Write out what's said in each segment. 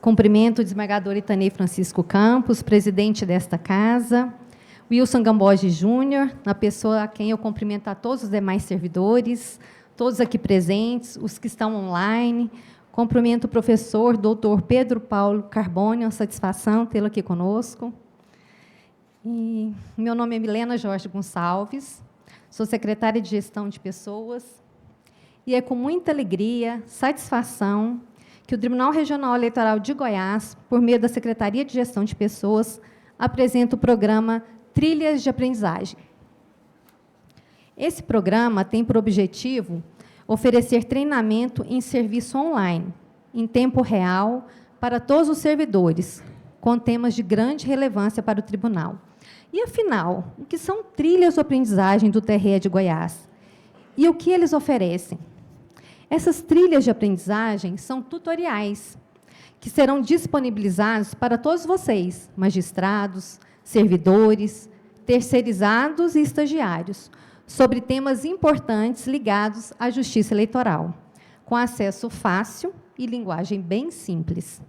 Cumprimento o desembargador Itanei Francisco Campos, presidente desta casa, Wilson Gamboge Júnior, na pessoa a quem eu cumprimento a todos os demais servidores, todos aqui presentes, os que estão online. Cumprimento o professor doutor Pedro Paulo Carbone, uma satisfação tê-lo aqui conosco. E meu nome é Milena Jorge Gonçalves, sou secretária de Gestão de Pessoas, e é com muita alegria, satisfação, que o Tribunal Regional Eleitoral de Goiás, por meio da Secretaria de Gestão de Pessoas, apresenta o programa Trilhas de Aprendizagem. Esse programa tem por objetivo oferecer treinamento em serviço online, em tempo real, para todos os servidores, com temas de grande relevância para o tribunal. E, afinal, o que são trilhas de aprendizagem do TRE de Goiás? E o que eles oferecem? Essas trilhas de aprendizagem são tutoriais, que serão disponibilizados para todos vocês, magistrados, servidores, terceirizados e estagiários, sobre temas importantes ligados à justiça eleitoral, com acesso fácil e linguagem bem simples.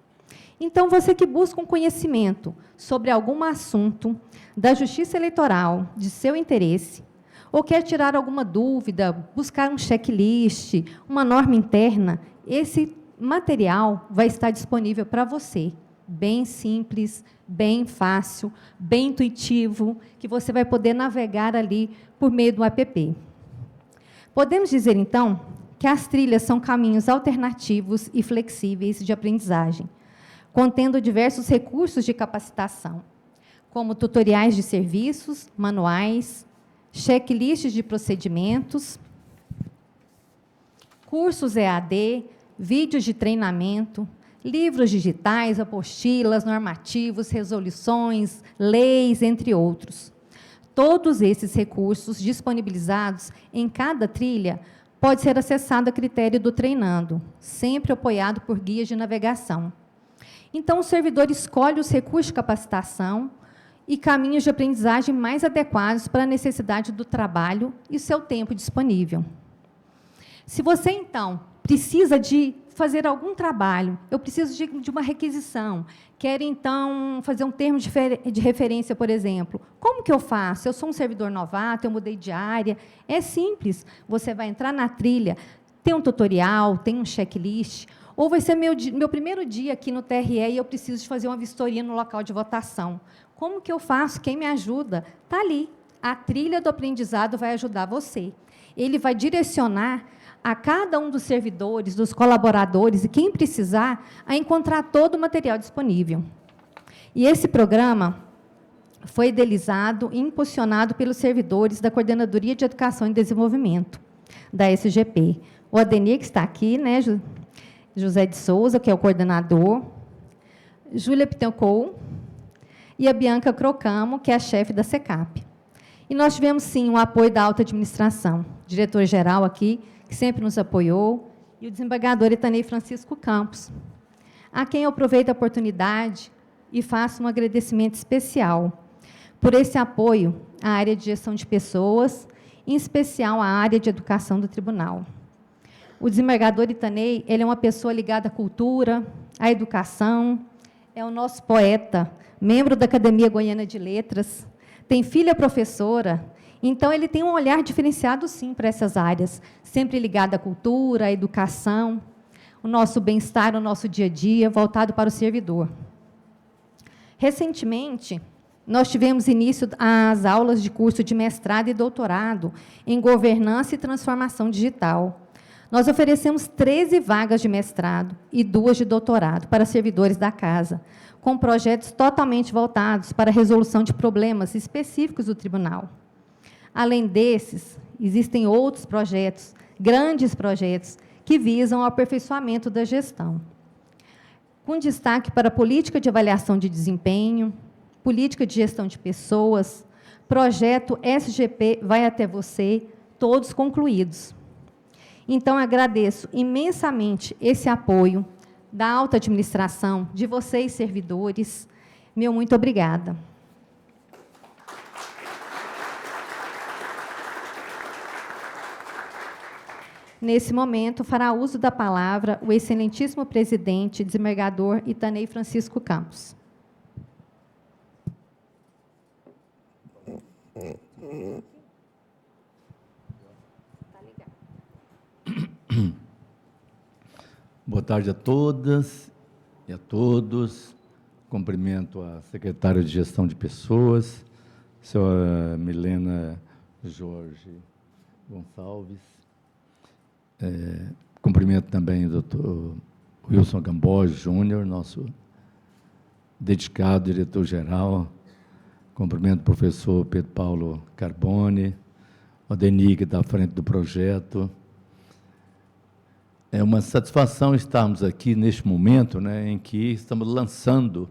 Então, você que busca um conhecimento sobre algum assunto da justiça eleitoral de seu interesse, ou quer tirar alguma dúvida, buscar um checklist, uma norma interna, esse material vai estar disponível para você, bem simples, bem fácil, bem intuitivo, que você vai poder navegar ali por meio do app. Podemos dizer, então, que as trilhas são caminhos alternativos e flexíveis de aprendizagem, contendo diversos recursos de capacitação, como tutoriais de serviços, manuais, checklists de procedimentos, cursos EAD, vídeos de treinamento, livros digitais, apostilas, normativos, resoluções, leis, entre outros. Todos esses recursos disponibilizados em cada trilha pode ser acessado a critério do treinando, sempre apoiado por guias de navegação. Então, o servidor escolhe os recursos de capacitação e caminhos de aprendizagem mais adequados para a necessidade do trabalho e seu tempo disponível. Se você, então, precisa de fazer algum trabalho, eu preciso de uma requisição, quero, então, fazer um termo de referência, por exemplo, como que eu faço? Eu sou um servidor novato, eu mudei de área, é simples, você vai entrar na trilha, tem um tutorial, tem um checklist, ou vai ser meu primeiro dia aqui no TRE e eu preciso de fazer uma vistoria no local de votação. Como que eu faço? Quem me ajuda? Está ali. A trilha do aprendizado vai ajudar você. Ele vai direcionar a cada um dos servidores, dos colaboradores, e quem precisar, a encontrar todo o material disponível. E esse programa foi idealizado e impulsionado pelos servidores da Coordenadoria de Educação e Desenvolvimento, da SGP. O Adenir, que está aqui, né, José de Souza, que é o coordenador, Júlia Pittencourt, e a Bianca Crocamo, que é a chefe da SECAP. E nós tivemos, sim, o apoio da alta administração, diretor-geral aqui, que sempre nos apoiou, e o desembargador Itanei Francisco Campos, a quem eu aproveito a oportunidade e faço um agradecimento especial por esse apoio à área de gestão de pessoas, em especial à área de educação do tribunal. O desembargador Itanei, ele é uma pessoa ligada à cultura, à educação, é o nosso poeta, membro da Academia Goiana de Letras, tem filha professora, então ele tem um olhar diferenciado, sim, para essas áreas, sempre ligado à cultura, à educação, o nosso bem-estar, o nosso dia a dia, voltado para o servidor. Recentemente, nós tivemos início às aulas de curso de mestrado e doutorado em governança e transformação digital. Nós oferecemos 13 vagas de mestrado e 2 de doutorado para servidores da casa, com projetos totalmente voltados para a resolução de problemas específicos do tribunal. Além desses, existem outros projetos, grandes projetos, que visam o aperfeiçoamento da gestão, com destaque para a política de avaliação de desempenho, política de gestão de pessoas, projeto SGP Vai Até Você, todos concluídos. Então, agradeço imensamente esse apoio da alta administração, de vocês, servidores. Meu muito obrigada. Nesse momento, fará uso da palavra o excelentíssimo presidente, desembargador Itanei Francisco Campos. Boa tarde a todas e a todos. Cumprimento a secretária de Gestão de Pessoas, senhora Milena Jorge Gonçalves. Cumprimento também o doutor Wilson Gamboge Júnior, nosso dedicado diretor-geral. Cumprimento o professor Pedro Paulo Carbone, o Adeni, que está à frente do projeto. É uma satisfação estarmos aqui neste momento, né, em que estamos lançando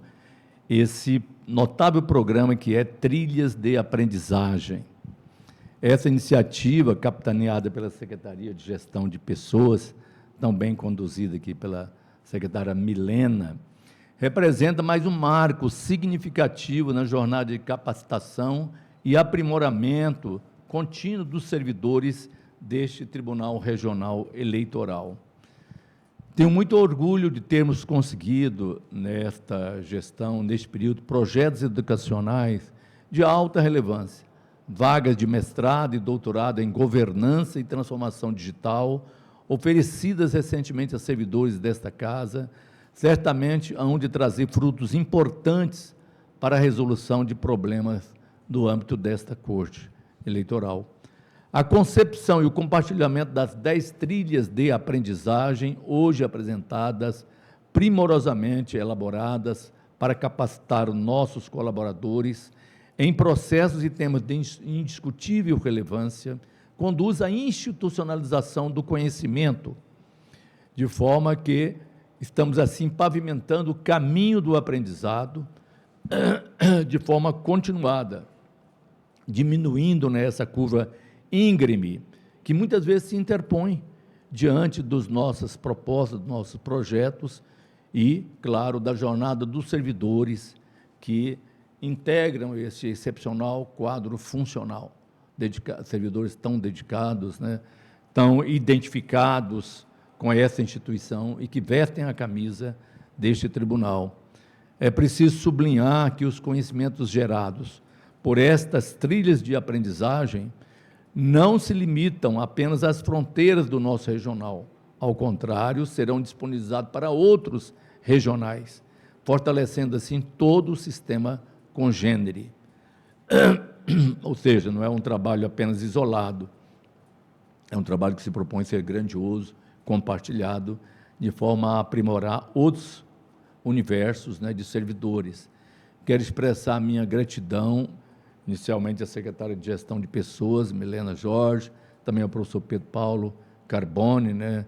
esse notável programa que é Trilhas de Aprendizagem. Essa iniciativa, capitaneada pela Secretaria de Gestão de Pessoas, tão bem conduzida aqui pela secretária Milena, representa mais um marco significativo na jornada de capacitação e aprimoramento contínuo dos servidores deste Tribunal Regional Eleitoral. Tenho muito orgulho de termos conseguido, nesta gestão, neste período, projetos educacionais de alta relevância, vagas de mestrado e doutorado em governança e transformação digital, oferecidas recentemente a servidores desta casa, certamente hão de trazer frutos importantes para a resolução de problemas do âmbito desta Corte Eleitoral. A concepção e o compartilhamento das 10 trilhas de aprendizagem, hoje apresentadas, primorosamente elaboradas para capacitar os nossos colaboradores em processos e temas de indiscutível relevância, conduz à institucionalização do conhecimento, de forma que estamos, assim, pavimentando o caminho do aprendizado de forma continuada, diminuindo nessa curva íngreme, que muitas vezes se interpõe diante das nossas propostas, dos nossos projetos e, claro, da jornada dos servidores que integram esse excepcional quadro funcional. Servidores tão dedicados, né, tão identificados com essa instituição e que vestem a camisa deste tribunal. É preciso sublinhar que os conhecimentos gerados por estas trilhas de aprendizagem não se limitam apenas às fronteiras do nosso regional. Ao contrário, serão disponibilizados para outros regionais, fortalecendo, assim, todo o sistema congênere. Ou seja, não é um trabalho apenas isolado, é um trabalho que se propõe ser grandioso, compartilhado, de forma a aprimorar outros universos, né, de servidores. Quero expressar a minha gratidão, inicialmente à secretária de Gestão de Pessoas, Milena Jorge, também ao professor Pedro Paulo Carbone, né,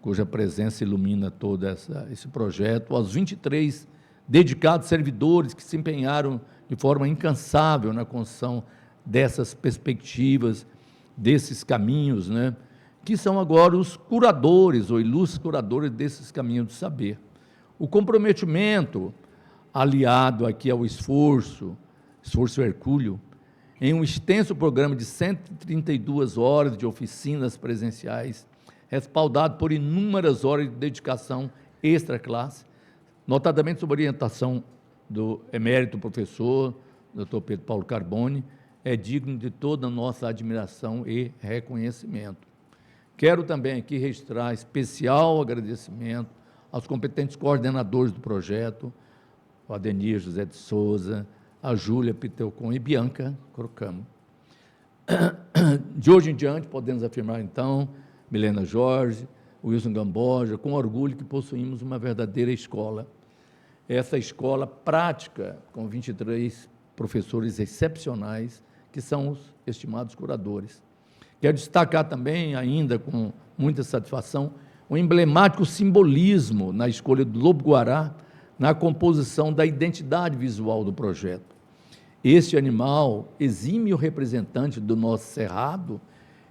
cuja presença ilumina todo esse projeto, aos 23 dedicados servidores que se empenharam de forma incansável na construção dessas perspectivas, desses caminhos, né, que são agora os curadores, ou ilustres curadores desses caminhos do saber. O comprometimento, aliado aqui ao esforço hercúleo, em um extenso programa de 132 horas de oficinas presenciais, respaldado por inúmeras horas de dedicação extra-classe, notadamente sob orientação do emérito professor, Dr. Pedro Paulo Carbone, é digno de toda a nossa admiração e reconhecimento. Quero também aqui registrar especial agradecimento aos competentes coordenadores do projeto, o Adenir José de Souza, a Júlia Piteucon e Bianca Crocamo. De hoje em diante, podemos afirmar, então, Milena Jorge, Wilson Gamboja, com orgulho que possuímos uma verdadeira escola. Essa escola prática, com 23 professores excepcionais, que são os estimados curadores. Quero destacar também, ainda com muita satisfação, o emblemático simbolismo na escolha do lobo-guará na composição da identidade visual do projeto. Este animal, exímio representante do nosso cerrado,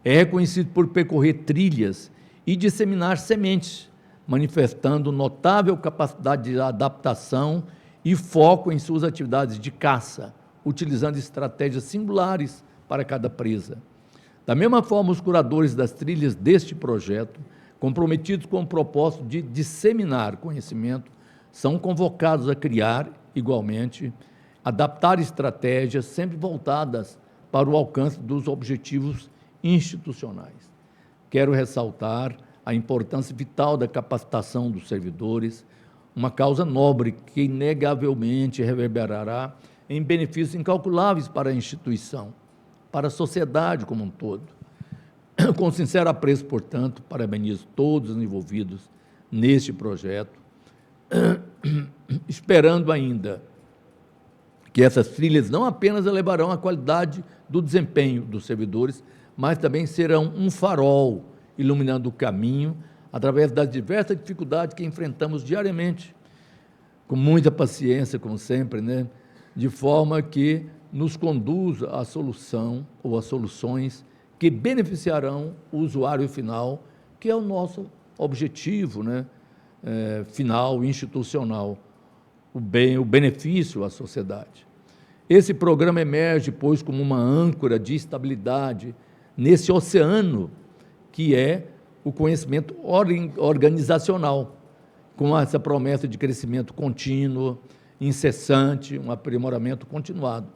é reconhecido por percorrer trilhas e disseminar sementes, manifestando notável capacidade de adaptação e foco em suas atividades de caça, utilizando estratégias singulares para cada presa. Da mesma forma, os curadores das trilhas deste projeto, comprometidos com o propósito de disseminar conhecimento, são convocados a criar, igualmente, adaptar estratégias sempre voltadas para o alcance dos objetivos institucionais. Quero ressaltar a importância vital da capacitação dos servidores, uma causa nobre que inegavelmente reverberará em benefícios incalculáveis para a instituição, para a sociedade como um todo. Com sincero apreço, portanto, parabenizo todos os envolvidos neste projeto, esperando ainda que essas trilhas não apenas elevarão a qualidade do desempenho dos servidores, mas também serão um farol iluminando o caminho através das diversas dificuldades que enfrentamos diariamente, com muita paciência, como sempre, né? De forma que nos conduza à solução ou às soluções que beneficiarão o usuário final, que é o nosso objetivo, né? Final, institucional, o benefício à sociedade. Esse programa emerge, pois, como uma âncora de estabilidade nesse oceano que é o conhecimento organizacional, com essa promessa de crescimento contínuo, incessante, um aprimoramento continuado.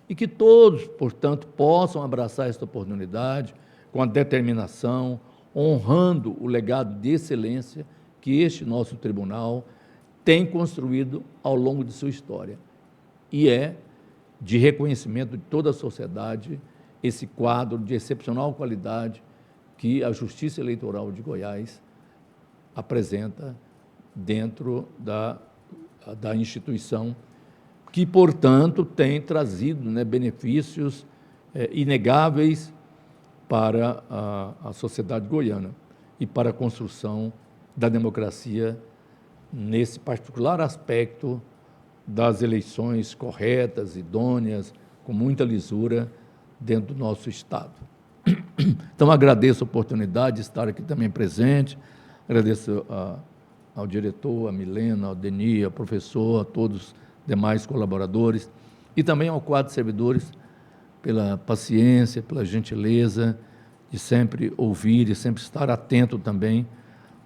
E que todos, portanto, possam abraçar esta oportunidade com a determinação, honrando o legado de excelência que este nosso tribunal tem construído ao longo de sua história. E é de reconhecimento de toda a sociedade esse quadro de excepcional qualidade que a Justiça Eleitoral de Goiás apresenta dentro da instituição, que, portanto, tem trazido, né, benefícios inegáveis para a sociedade goiana e para a construção da democracia nesse particular aspecto das eleições corretas, idôneas, com muita lisura dentro do nosso Estado. Então, agradeço a oportunidade de estar aqui também presente, agradeço ao diretor, a Milena, ao Denis, ao professor, a todos os demais colaboradores e também ao quadro de servidores pela paciência, pela gentileza de sempre ouvir e sempre estar atento também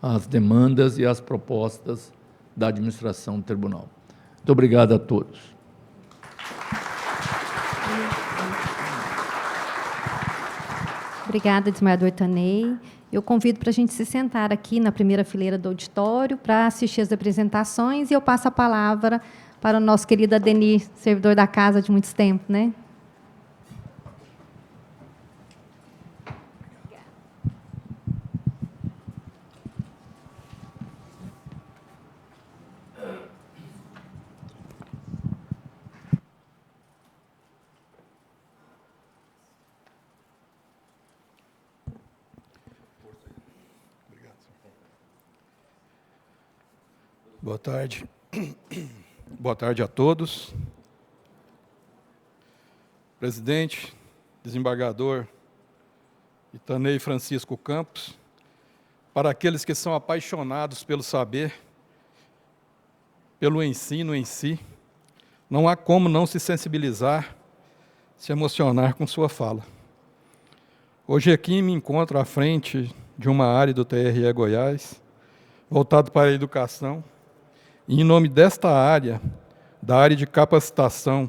às demandas e às propostas da administração do tribunal. Muito obrigado a todos. Obrigada, desembargador Itanei. Eu convido para a gente se sentar aqui na primeira fileira do auditório para assistir as apresentações e eu passo a palavra para o nosso querido Denis, servidor da casa de muitos tempos, né? Boa tarde. Boa tarde a todos. Presidente, desembargador Itanei Francisco Campos, para aqueles que são apaixonados pelo saber, pelo ensino em si, não há como não se sensibilizar, se emocionar com sua fala. Hoje aqui me encontro à frente de uma área do TRE Goiás, voltado para a educação, e em nome desta área, da área de capacitação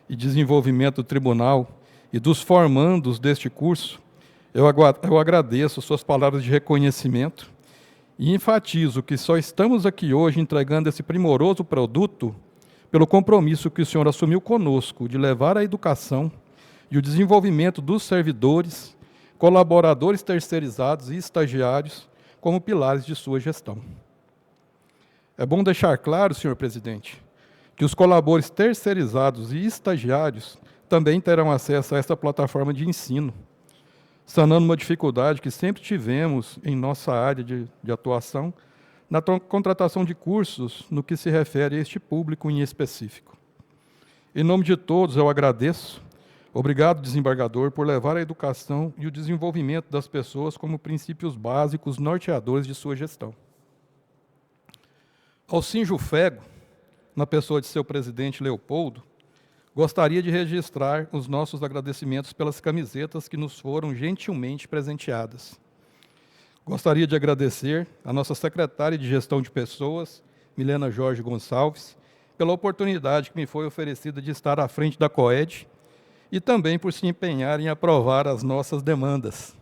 e desenvolvimento do tribunal e dos formandos deste curso, eu agradeço suas palavras de reconhecimento e enfatizo que só estamos aqui hoje entregando esse primoroso produto pelo compromisso que o senhor assumiu conosco de levar a educação e o desenvolvimento dos servidores, colaboradores terceirizados e estagiários como pilares de sua gestão. É bom deixar claro, senhor presidente, que os colaboradores terceirizados e estagiários também terão acesso a essa plataforma de ensino, sanando uma dificuldade que sempre tivemos em nossa área de atuação, na contratação de cursos no que se refere a este público em específico. Em nome de todos, eu agradeço. Obrigado, desembargador, por levar a educação e o desenvolvimento das pessoas como princípios básicos norteadores de sua gestão. Ao Sinjufego, na pessoa de seu presidente Leopoldo, gostaria de registrar os nossos agradecimentos pelas camisetas que nos foram gentilmente presenteadas. Gostaria de agradecer à nossa secretária de Gestão de Pessoas, Milena Jorge Gonçalves, pela oportunidade que me foi oferecida de estar à frente da COED e também por se empenhar em aprovar as nossas demandas.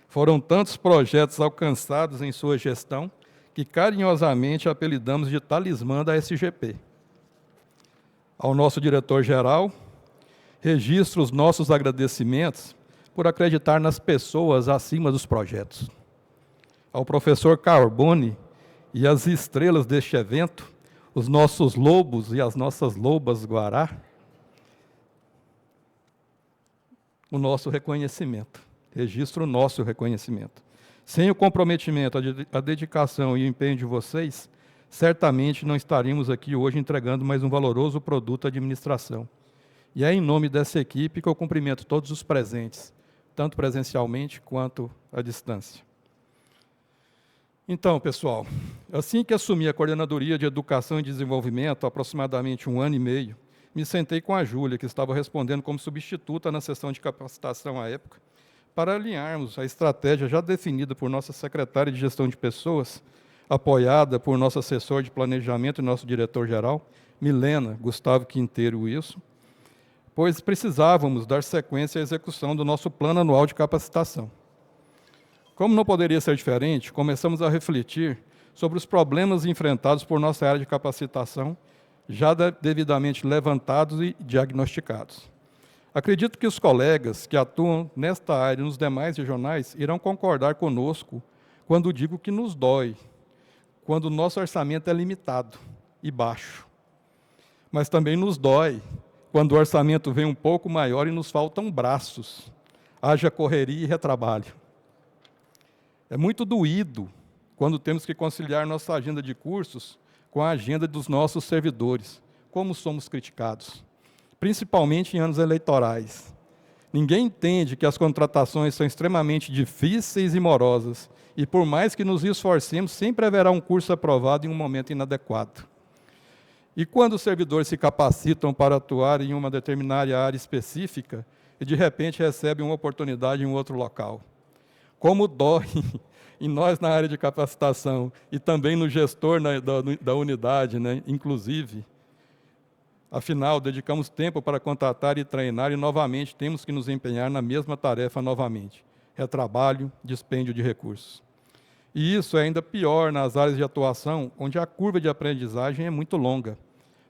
Foram tantos projetos alcançados em sua gestão que carinhosamente apelidamos de talismã da SGP. Ao nosso diretor-geral, registro os nossos agradecimentos por acreditar nas pessoas acima dos projetos. Ao professor Carbone e as estrelas deste evento, os nossos lobos e as nossas lobas Guará, o nosso reconhecimento, registro o nosso reconhecimento. Sem o comprometimento, a dedicação e o empenho de vocês, certamente não estaríamos aqui hoje entregando mais um valoroso produto à administração. E é em nome dessa equipe que eu cumprimento todos os presentes, tanto presencialmente quanto à distância. Então, pessoal, assim que assumi a Coordenadoria de Educação e Desenvolvimento, há aproximadamente 1 ano e meio, me sentei com a Júlia, que estava respondendo como substituta na sessão de capacitação à época, para alinharmos a estratégia já definida por nossa secretária de Gestão de Pessoas, apoiada por nosso assessor de planejamento e nosso diretor-geral, Milena Gustavo Quinteiro Wilson, pois precisávamos dar sequência à execução do nosso plano anual de capacitação. Como não poderia ser diferente, começamos a refletir sobre os problemas enfrentados por nossa área de capacitação, já devidamente levantados e diagnosticados. Acredito que os colegas que atuam nesta área e nos demais regionais irão concordar conosco quando digo que nos dói, quando o nosso orçamento é limitado e baixo. Mas também nos dói quando o orçamento vem um pouco maior e nos faltam braços, haja correria e retrabalho. É muito doído quando temos que conciliar nossa agenda de cursos com a agenda dos nossos servidores, como somos criticados, principalmente em anos eleitorais. Ninguém entende que as contratações são extremamente difíceis e morosas, e por mais que nos esforcemos, sempre haverá um curso aprovado em um momento inadequado. E quando os servidores se capacitam para atuar em uma determinada área específica, e de repente recebem uma oportunidade em um outro local. Como dói em nós na área de capacitação e também no gestor da unidade, né, inclusive. Afinal, dedicamos tempo para contratar e treinar e novamente temos que nos empenhar na mesma tarefa novamente. Retrabalho, dispêndio de recursos. E isso é ainda pior nas áreas de atuação, onde a curva de aprendizagem é muito longa.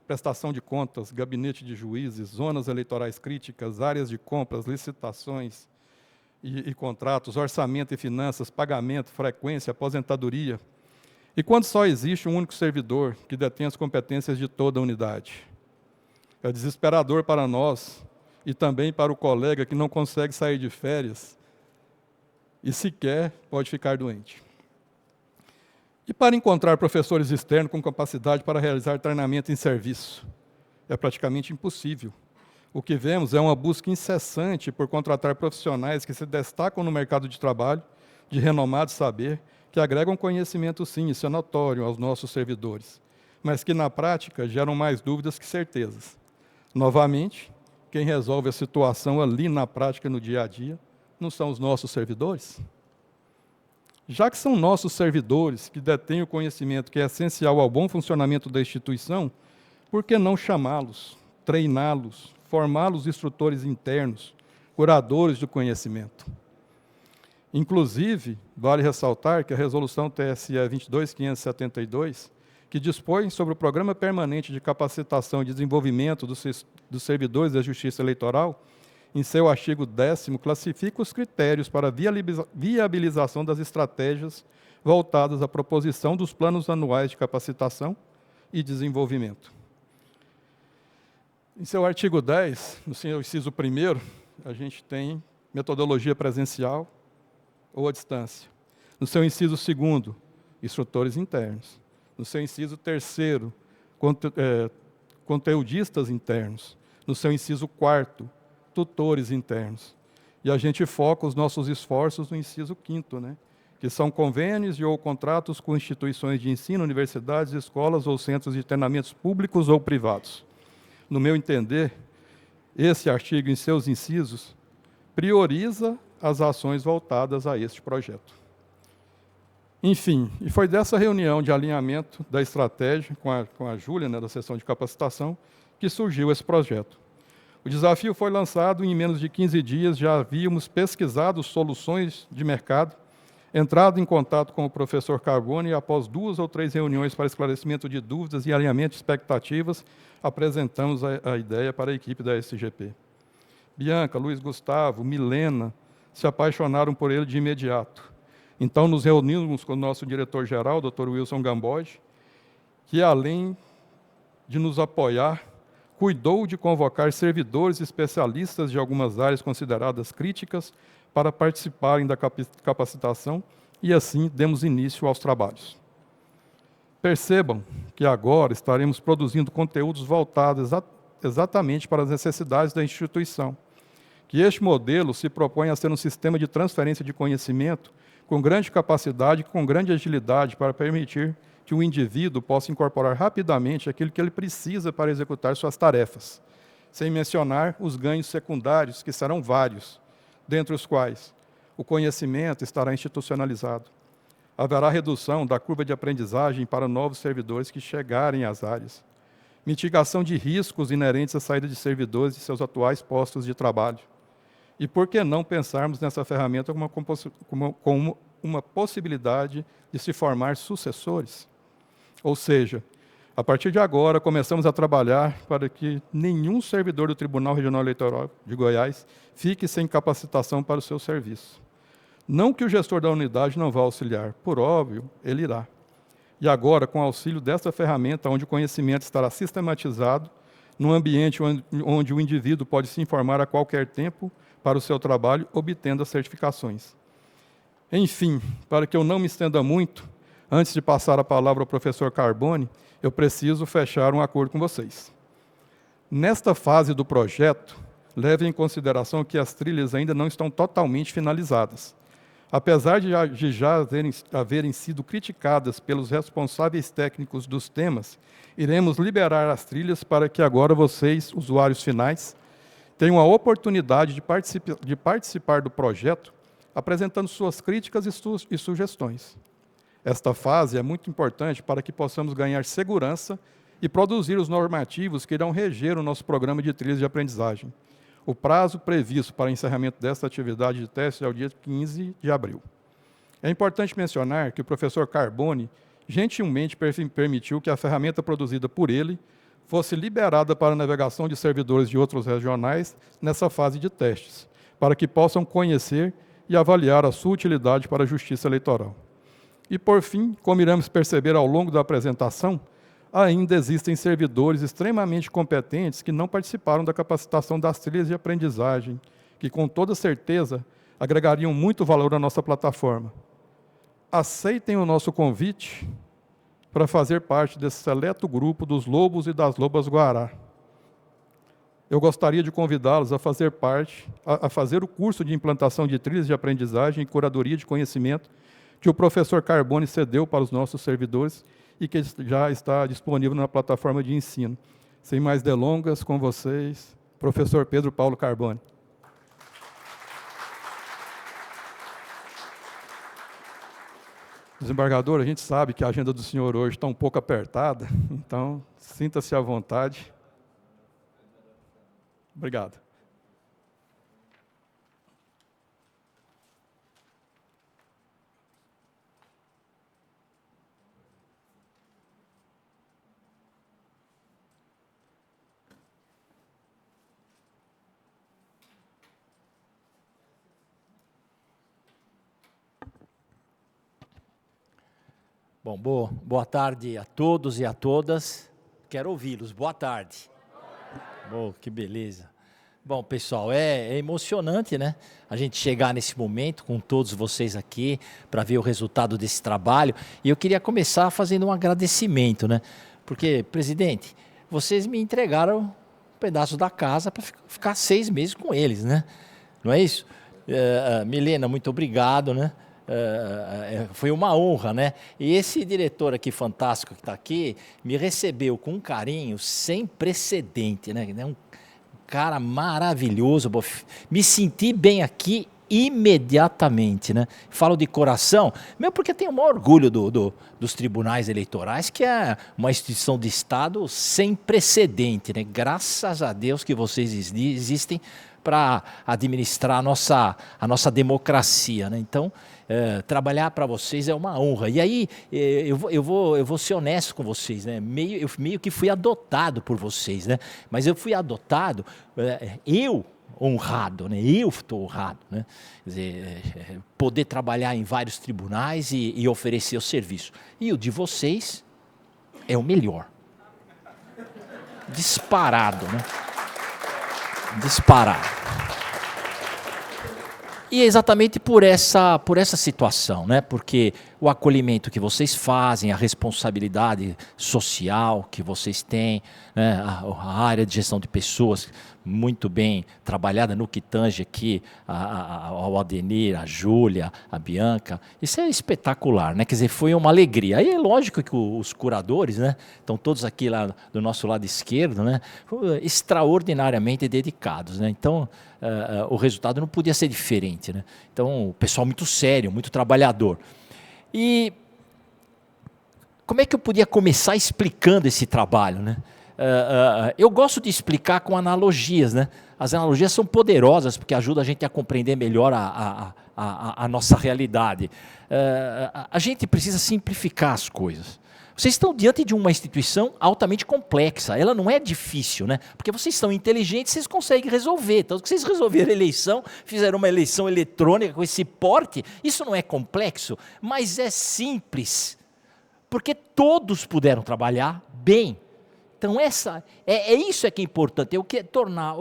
Prestação de contas, gabinete de juízes, zonas eleitorais críticas, áreas de compras, licitações e contratos, orçamento e finanças, pagamento, frequência, aposentadoria. E quando só existe um único servidor que detém as competências de toda a unidade. É desesperador para nós e também para o colega que não consegue sair de férias e sequer pode ficar doente. E para encontrar professores externos com capacidade para realizar treinamento em serviço? É praticamente impossível. O que vemos é uma busca incessante por contratar profissionais que se destacam no mercado de trabalho, de renomado saber, que agregam conhecimento, sim, isso é notório aos nossos servidores, mas que na prática geram mais dúvidas que certezas. Novamente, quem resolve a situação ali na prática, no dia a dia, não são os nossos servidores? Já que são nossos servidores que detêm o conhecimento que é essencial ao bom funcionamento da instituição, por que não chamá-los, treiná-los, formá-los instrutores internos, curadores do conhecimento? Inclusive, vale ressaltar que a resolução TSE 22.572, que dispõe sobre o Programa Permanente de Capacitação e Desenvolvimento dos Servidores da Justiça Eleitoral, em seu artigo 10º, classifica os critérios para a viabilização das estratégias voltadas à proposição dos planos anuais de capacitação e desenvolvimento. Em seu artigo 10, no seu inciso 1º, a gente tem metodologia presencial ou à distância. No seu inciso 2º, instrutores internos. No seu inciso 3º, conteudistas internos. No seu inciso 4º, tutores internos. E a gente foca os nossos esforços no inciso 5º, né? Que são convênios e ou contratos com instituições de ensino, universidades, escolas ou centros de treinamentos públicos ou privados. No meu entender, esse artigo, em seus incisos, prioriza as ações voltadas a este projeto. Enfim, e foi dessa reunião de alinhamento da estratégia com a Júlia, né, da sessão de capacitação, que surgiu esse projeto. O desafio foi lançado e em menos de 15 dias já havíamos pesquisado soluções de mercado, entrado em contato com o professor Carboni e após 2 ou 3 reuniões para esclarecimento de dúvidas e alinhamento de expectativas, apresentamos a ideia para a equipe da SGP. Bianca, Luiz Gustavo, Milena se apaixonaram por ele de imediato. Então, nos reunimos com o nosso diretor-geral, Dr. Wilson Gamboge, que, além de nos apoiar, cuidou de convocar servidores especialistas de algumas áreas consideradas críticas para participarem da capacitação e, assim, demos início aos trabalhos. Percebam que agora estaremos produzindo conteúdos voltados exatamente para as necessidades da instituição, que este modelo se propõe a ser um sistema de transferência de conhecimento com grande capacidade e com grande agilidade para permitir que o indivíduo possa incorporar rapidamente aquilo que ele precisa para executar suas tarefas, sem mencionar os ganhos secundários, que serão vários, dentre os quais o conhecimento estará institucionalizado. Haverá redução da curva de aprendizagem para novos servidores que chegarem às áreas. Mitigação de riscos inerentes à saída de servidores de seus atuais postos de trabalho. E por que não pensarmos nessa ferramenta como uma possibilidade de se formar sucessores? Ou seja, a partir de agora, começamos a trabalhar para que nenhum servidor do Tribunal Regional Eleitoral de Goiás fique sem capacitação para o seu serviço. Não que o gestor da unidade não vá auxiliar, por óbvio, ele irá. E agora, com o auxílio dessa ferramenta, onde o conhecimento estará sistematizado, num ambiente onde o indivíduo pode se informar a qualquer tempo para o seu trabalho, obtendo as certificações. Enfim, para que eu não me estenda muito, antes de passar a palavra ao professor Carboni, eu preciso fechar um acordo com vocês. Nesta fase do projeto, leve em consideração que as trilhas ainda não estão totalmente finalizadas. Apesar de já haverem sido criticadas pelos responsáveis técnicos dos temas, iremos liberar as trilhas para que agora vocês, usuários finais, tenham a oportunidade de participar do projeto, apresentando suas críticas e sugestões. Esta fase é muito importante para que possamos ganhar segurança e produzir os normativos que irão reger o nosso programa de trilhas de aprendizagem. O prazo previsto para encerramento desta atividade de teste é o dia 15 de abril. É importante mencionar que o professor Carboni gentilmente permitiu que a ferramenta produzida por ele fosse liberada para a navegação de servidores de outros regionais nessa fase de testes, para que possam conhecer e avaliar a sua utilidade para a Justiça Eleitoral. E, por fim, como iremos perceber ao longo da apresentação, ainda existem servidores extremamente competentes que não participaram da capacitação das trilhas de aprendizagem, que, com toda certeza, agregariam muito valor à nossa plataforma. Aceitem o nosso convite para fazer parte desse seleto grupo dos lobos e das lobas guará. Eu gostaria de convidá-los a fazer fazer o curso de implantação de trilhas de aprendizagem e curadoria de conhecimento que o professor Carboni cedeu para os nossos servidores e que já está disponível na plataforma de ensino. Sem mais delongas, com vocês, professor Pedro Paulo Carboni. Desembargador, a gente sabe que a agenda do senhor hoje está um pouco apertada, então sinta-se à vontade. Obrigado. Bom, boa tarde a todos e a todas. Quero ouvi-los. Boa tarde. Boa, que beleza. Bom, pessoal, é emocionante, né? A gente chegar nesse momento com todos vocês aqui para ver o resultado desse trabalho. E eu queria começar fazendo um agradecimento, né? Porque, presidente, vocês me entregaram um pedaço da casa para ficar 6 meses com eles, né? Não é isso? Milena, muito obrigado, né? Foi uma honra, né? E esse diretor aqui fantástico que está aqui me recebeu com um carinho sem precedente, né? Um cara maravilhoso. Me senti bem aqui imediatamente, né? Falo de coração, mesmo porque tenho o maior orgulho dos tribunais eleitorais, que é uma instituição de Estado sem precedente, né? Graças a Deus que vocês existem para administrar a nossa democracia, né? Então, trabalhar para vocês é uma honra. E aí, eu vou ser honesto com vocês, né? Eu meio que fui adotado por vocês, né? Mas eu fui adotado, honrado, né? Eu estou honrado, né? Quer dizer, poder trabalhar em vários tribunais e oferecer o serviço. E o de vocês é o melhor. Disparado, né? Disparado. E é exatamente por essa situação, né? Porque o acolhimento que vocês fazem, a responsabilidade social que vocês têm, né? A área de gestão de pessoas muito bem trabalhada no que tange aqui ao Adenir, a Júlia, a Bianca, isso é espetacular, né? Quer dizer, foi uma alegria. Aí é lógico que os curadores, né? Estão todos aqui lá do nosso lado esquerdo, né? Extraordinariamente dedicados, né? Então, o resultado não podia ser diferente, né? Então, o pessoal muito sério, muito trabalhador. E como é que eu podia começar explicando esse trabalho, né? Eu gosto de explicar com analogias, né? As analogias são poderosas porque ajudam a gente a compreender melhor a nossa realidade. A gente precisa simplificar as coisas. Vocês estão diante de uma instituição altamente complexa, ela não é difícil, né? Porque vocês são inteligentes, vocês conseguem resolver. Então, se vocês resolveram a eleição, fizeram uma eleição eletrônica com esse porte, isso não é complexo, mas é simples, porque todos puderam trabalhar bem. Então, isso é que é importante, eu quero tornar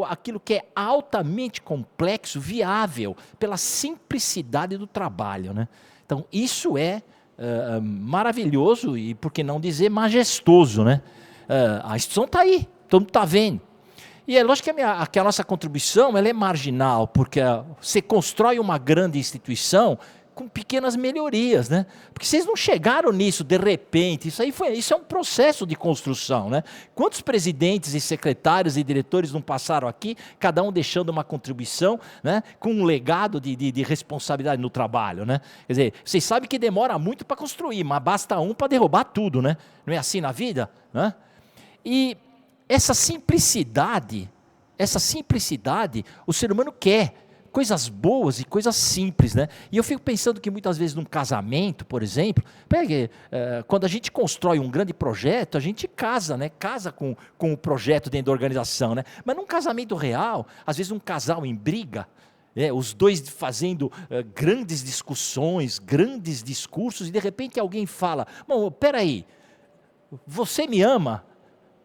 aquilo que é altamente complexo viável, pela simplicidade do trabalho, né? Então, isso é maravilhoso e, por que não dizer, majestoso, né? A instituição está aí, todo mundo está vendo. E é lógico que a nossa contribuição ela é marginal, porque você constrói uma grande instituição com pequenas melhorias, né? Porque vocês não chegaram nisso de repente, isso é um processo de construção, né? Quantos presidentes e secretários e diretores não passaram aqui, cada um deixando uma contribuição, né? Com um legado de responsabilidade no trabalho, né? Quer dizer, vocês sabem que demora muito para construir, mas basta um para derrubar tudo, né? Não é assim na vida, né? E essa simplicidade, o ser humano quer coisas boas e coisas simples, né? E eu fico pensando que muitas vezes num casamento, por exemplo, quando a gente constrói um grande projeto, a gente casa, né? Casa com o projeto dentro da organização, né? Mas num casamento real, às vezes um casal em briga, os dois fazendo grandes discussões, grandes discursos, e de repente alguém fala, bom, peraí, você me ama?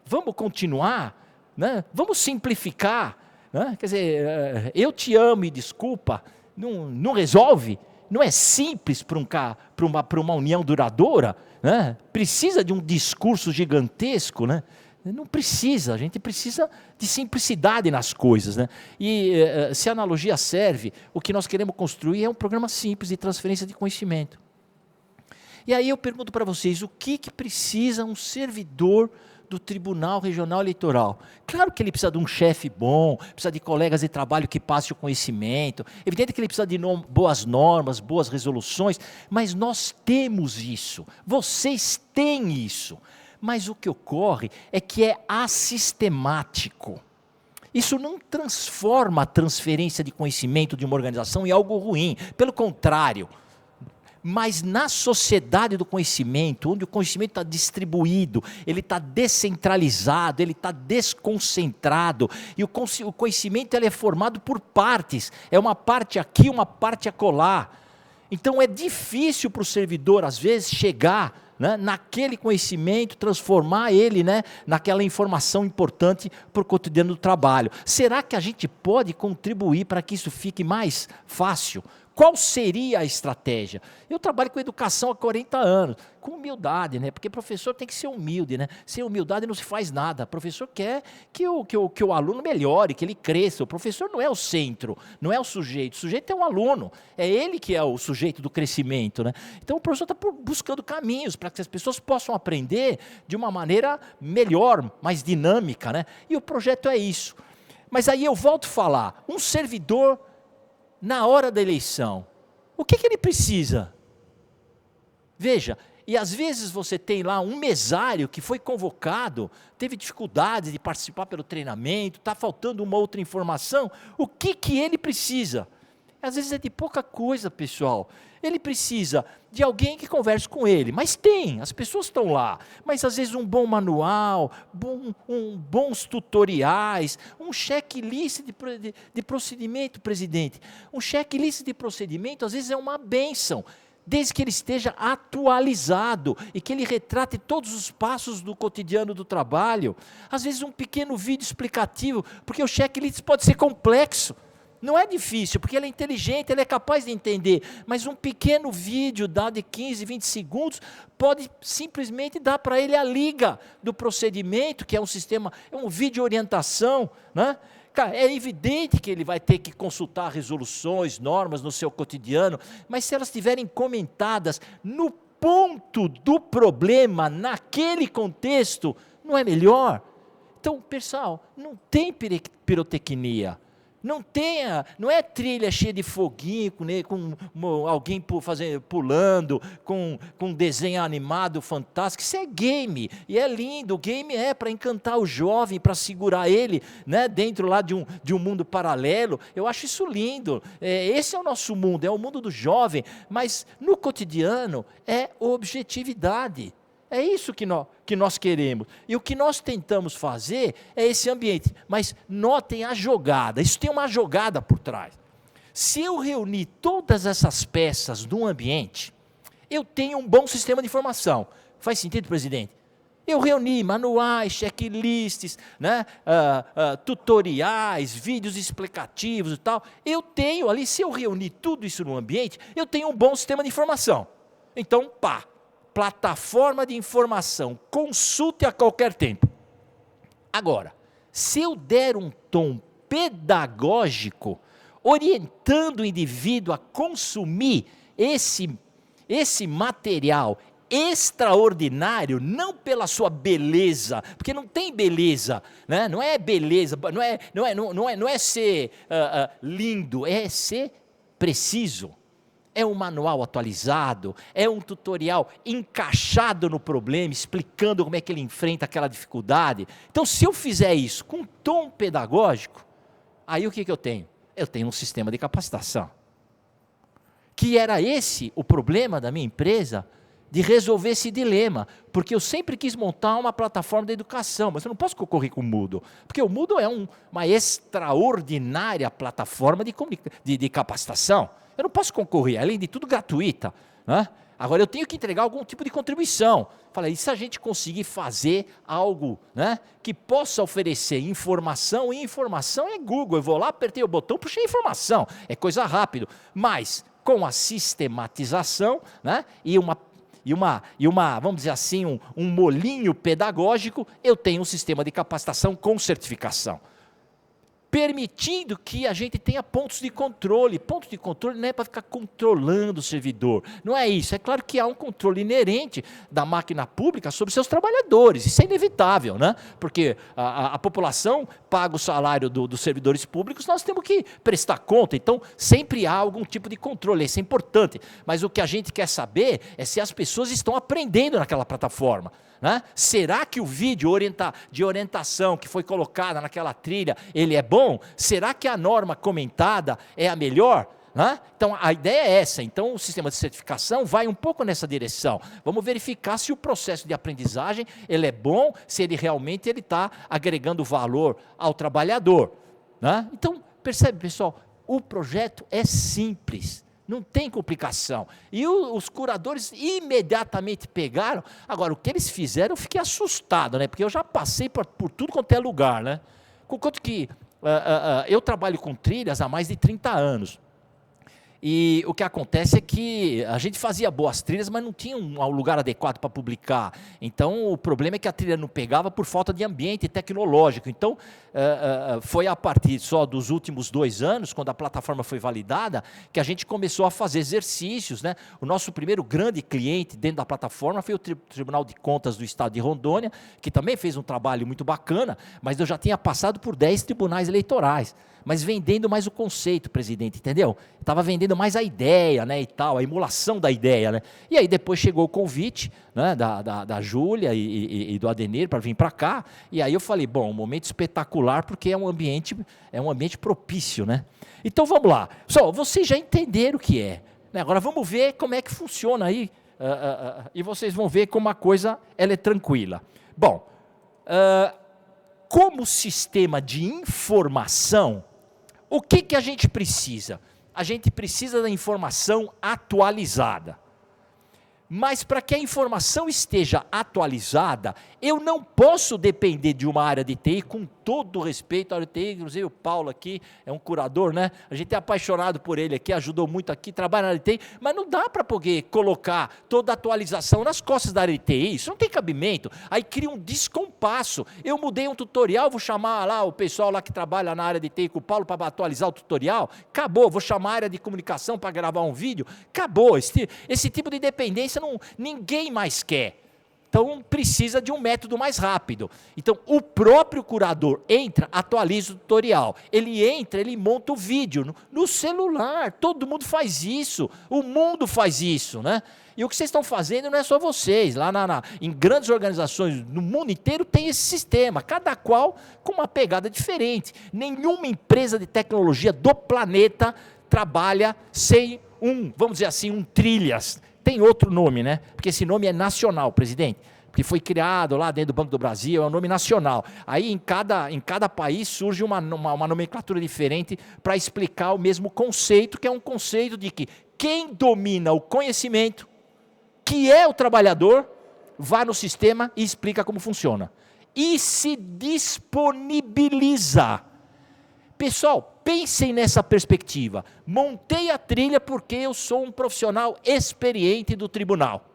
Vamos continuar? Né? Vamos simplificar? Né? Quer dizer, eu te amo e desculpa, não resolve, não é simples para uma união duradoura, né? Precisa de um discurso gigantesco, né? Não precisa, a gente precisa de simplicidade nas coisas, né? E se a analogia serve, o que nós queremos construir é um programa simples de transferência de conhecimento. E aí eu pergunto para vocês, o que precisa um servidor do Tribunal Regional Eleitoral? Claro que ele precisa de um chefe bom, precisa de colegas de trabalho que passem o conhecimento, evidente que ele precisa de boas normas, boas resoluções, mas nós temos isso, vocês têm isso, mas o que ocorre é que é assistemático. Isso não transforma a transferência de conhecimento de uma organização em algo ruim, pelo contrário. Mas na sociedade do conhecimento, onde o conhecimento está distribuído, ele está descentralizado, ele está desconcentrado, e o conhecimento ele é formado por partes, é uma parte aqui, uma parte acolá. Então é difícil para o servidor, às vezes, chegar, né, naquele conhecimento, transformar ele, né, naquela informação importante para o cotidiano do trabalho. Será que a gente pode contribuir para que isso fique mais fácil? Qual seria a estratégia? Eu trabalho com educação há 40 anos, com humildade, né? Porque professor tem que ser humilde, né? Sem humildade não se faz nada. O professor quer que o aluno melhore, que ele cresça. O professor não é o centro, não é o sujeito é o aluno, é ele que é o sujeito do crescimento, né? Então o professor está buscando caminhos para que as pessoas possam aprender de uma maneira melhor, mais dinâmica, né? E o projeto é isso. Mas aí eu volto a falar, um servidor, na hora da eleição, o que ele precisa? Veja, e às vezes você tem lá um mesário que foi convocado, teve dificuldade de participar pelo treinamento, está faltando uma outra informação, o que ele precisa? Às vezes é de pouca coisa, pessoal. Ele precisa de alguém que converse com ele, mas tem, as pessoas estão lá, mas às vezes um bom manual, bons tutoriais, um checklist de procedimento, presidente. Um checklist de procedimento às vezes é uma bênção, desde que ele esteja atualizado e que ele retrate todos os passos do cotidiano do trabalho. Às vezes um pequeno vídeo explicativo, porque o checklist pode ser complexo. Não é difícil, porque ele é inteligente, ele é capaz de entender, mas um pequeno vídeo dado de 15, 20 segundos, pode simplesmente dar para ele a liga do procedimento, que é um sistema, é um vídeo orientação, né? Cara, é evidente que ele vai ter que consultar resoluções, normas no seu cotidiano, mas se elas estiverem comentadas no ponto do problema, naquele contexto, não é melhor? Então, pessoal, não tem pirotecnia. Não é trilha cheia de foguinho, com alguém pulando, com desenho animado fantástico. Isso é game, e é lindo. O game é para encantar o jovem, para segurar ele, né, dentro lá de um mundo paralelo. Eu acho isso lindo. Esse é o nosso mundo, é o mundo do jovem, mas no cotidiano é objetividade. É isso que nós queremos. E o que nós tentamos fazer é esse ambiente. Mas notem a jogada. Isso tem uma jogada por trás. Se eu reunir todas essas peças num ambiente, eu tenho um bom sistema de informação. Faz sentido, presidente? Eu reuni manuais, checklists, né, tutoriais, vídeos explicativos e tal. Eu tenho ali, se eu reunir tudo isso num ambiente, eu tenho um bom sistema de informação. Então, plataforma de informação, consulte a qualquer tempo. Agora, se eu der um tom pedagógico, orientando o indivíduo a consumir esse material extraordinário, não pela sua beleza, porque não tem beleza, né? Não é beleza, não é ser lindo, é ser preciso. É um manual atualizado, é um tutorial encaixado no problema, explicando como é que ele enfrenta aquela dificuldade. Então, se eu fizer isso com tom pedagógico, aí o que eu tenho? Eu tenho um sistema de capacitação. Que era esse o problema da minha empresa, de resolver esse dilema, porque eu sempre quis montar uma plataforma de educação, mas eu não posso concorrer com o Moodle, porque o Moodle é uma extraordinária plataforma de capacitação. Eu não posso concorrer, além de tudo gratuita, né? Agora eu tenho que entregar algum tipo de contribuição. Falei, e se a gente conseguir fazer algo, né, que possa oferecer informação, e informação é Google, eu vou lá, apertei o botão, puxei informação, é coisa rápida, mas com a sistematização, né, e uma, vamos dizer assim, um molinho pedagógico, eu tenho um sistema de capacitação com certificação, permitindo que a gente tenha pontos de controle. Ponto de controle não é para ficar controlando o servidor, não é isso. É claro que há um controle inerente da máquina pública sobre seus trabalhadores, isso é inevitável, né? Porque a população paga o salário dos servidores públicos, nós temos que prestar conta, então sempre há algum tipo de controle, isso é importante, mas o que a gente quer saber é se as pessoas estão aprendendo naquela plataforma, né? Será que o vídeo de orientação que foi colocada naquela trilha, ele é bom? Será que a norma comentada é a melhor? Né? Então a ideia é essa, então o sistema de certificação vai um pouco nessa direção. Vamos verificar se o processo de aprendizagem ele é bom, se ele realmente está agregando valor ao trabalhador. Né? Então, percebe, pessoal, o projeto é simples. Não tem complicação. E os curadores imediatamente pegaram. Agora, o que eles fizeram, eu fiquei assustado, né? Porque eu já passei por tudo quanto é lugar, né? Conquanto que eu trabalho com trilhas há mais de 30 anos. E o que acontece é que a gente fazia boas trilhas, mas não tinha um lugar adequado para publicar. Então, o problema é que a trilha não pegava por falta de ambiente tecnológico. Então, foi a partir só dos últimos 2 anos, quando a plataforma foi validada, que a gente começou a fazer exercícios, né? O nosso primeiro grande cliente dentro da plataforma foi o Tribunal de Contas do Estado de Rondônia, que também fez um trabalho muito bacana, mas eu já tinha passado por 10 tribunais eleitorais. Mas vendendo mais o conceito, presidente, entendeu? Estava vendendo mais a ideia, né, e tal, a emulação da ideia, né? E aí depois chegou o convite, né, da Júlia e do Adenir para vir para cá, e aí eu falei, bom, um momento espetacular, porque é um ambiente propício, né? Então vamos lá. Pessoal, vocês já entenderam o que é, né? Agora vamos ver como é que funciona aí, e vocês vão ver como a coisa ela é tranquila. Bom, como sistema de informação, o que a gente precisa? A gente precisa da informação atualizada. Mas para que a informação esteja atualizada, eu não posso depender de uma área de TI, com todo o respeito à área de TI, inclusive o Paulo aqui é um curador, né? A gente é apaixonado por ele aqui, ajudou muito aqui, trabalha na área de TI, mas não dá para poder colocar toda a atualização nas costas da área de TI, isso não tem cabimento, aí cria um descompasso. Eu mudei um tutorial, vou chamar lá o pessoal lá que trabalha na área de TI com o Paulo para atualizar o tutorial, acabou, vou chamar a área de comunicação para gravar um vídeo, acabou, esse tipo de dependência ninguém mais quer. Então precisa de um método mais rápido. Então o próprio curador entra, atualiza o tutorial, ele entra, ele monta o vídeo no celular, todo mundo faz isso, o mundo faz isso, né? E o que vocês estão fazendo não é só vocês, lá em grandes organizações no mundo inteiro tem esse sistema, cada qual com uma pegada diferente. Nenhuma empresa de tecnologia do planeta trabalha sem vamos dizer assim, um trilhas. Tem outro nome, né? Porque esse nome é nacional, presidente. Porque foi criado lá dentro do Banco do Brasil, é um nome nacional. Aí em cada país surge uma nomenclatura diferente para explicar o mesmo conceito, que é um conceito de que quem domina o conhecimento, que é o trabalhador, vai no sistema e explica como funciona. E se disponibiliza. Pessoal, pensem nessa perspectiva. Montei a trilha porque eu sou um profissional experiente do tribunal.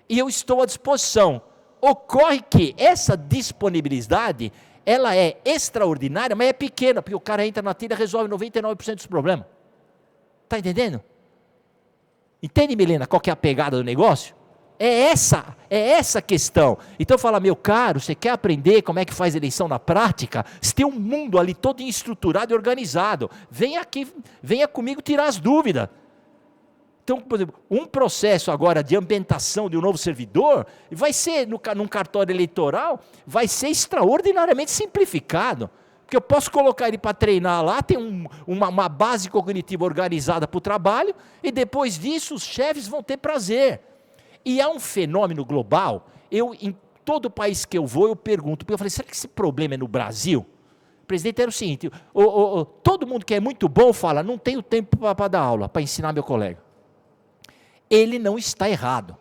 E eu estou à disposição. Ocorre que essa disponibilidade, ela é extraordinária, mas é pequena, porque o cara entra na trilha e resolve 99% dos problemas. Está entendendo? Entende, Milena, qual que é a pegada do negócio? É essa questão. Então fala, meu caro, você quer aprender como é que faz eleição na prática? Você tem um mundo ali todo estruturado e organizado. Venha aqui, venha comigo tirar as dúvidas. Então, por exemplo, um processo agora de ambientação de um novo servidor, vai ser, num cartório eleitoral, vai ser extraordinariamente simplificado. Porque eu posso colocar ele para treinar lá, tem uma base cognitiva organizada para o trabalho, e depois disso os chefes vão ter prazer. E há um fenômeno global, em todo país que eu vou, eu pergunto, porque eu falei, será que esse problema é no Brasil? O presidente era o seguinte, todo mundo que é muito bom fala, não tenho tempo para dar aula, para ensinar meu colega. Ele não está errado,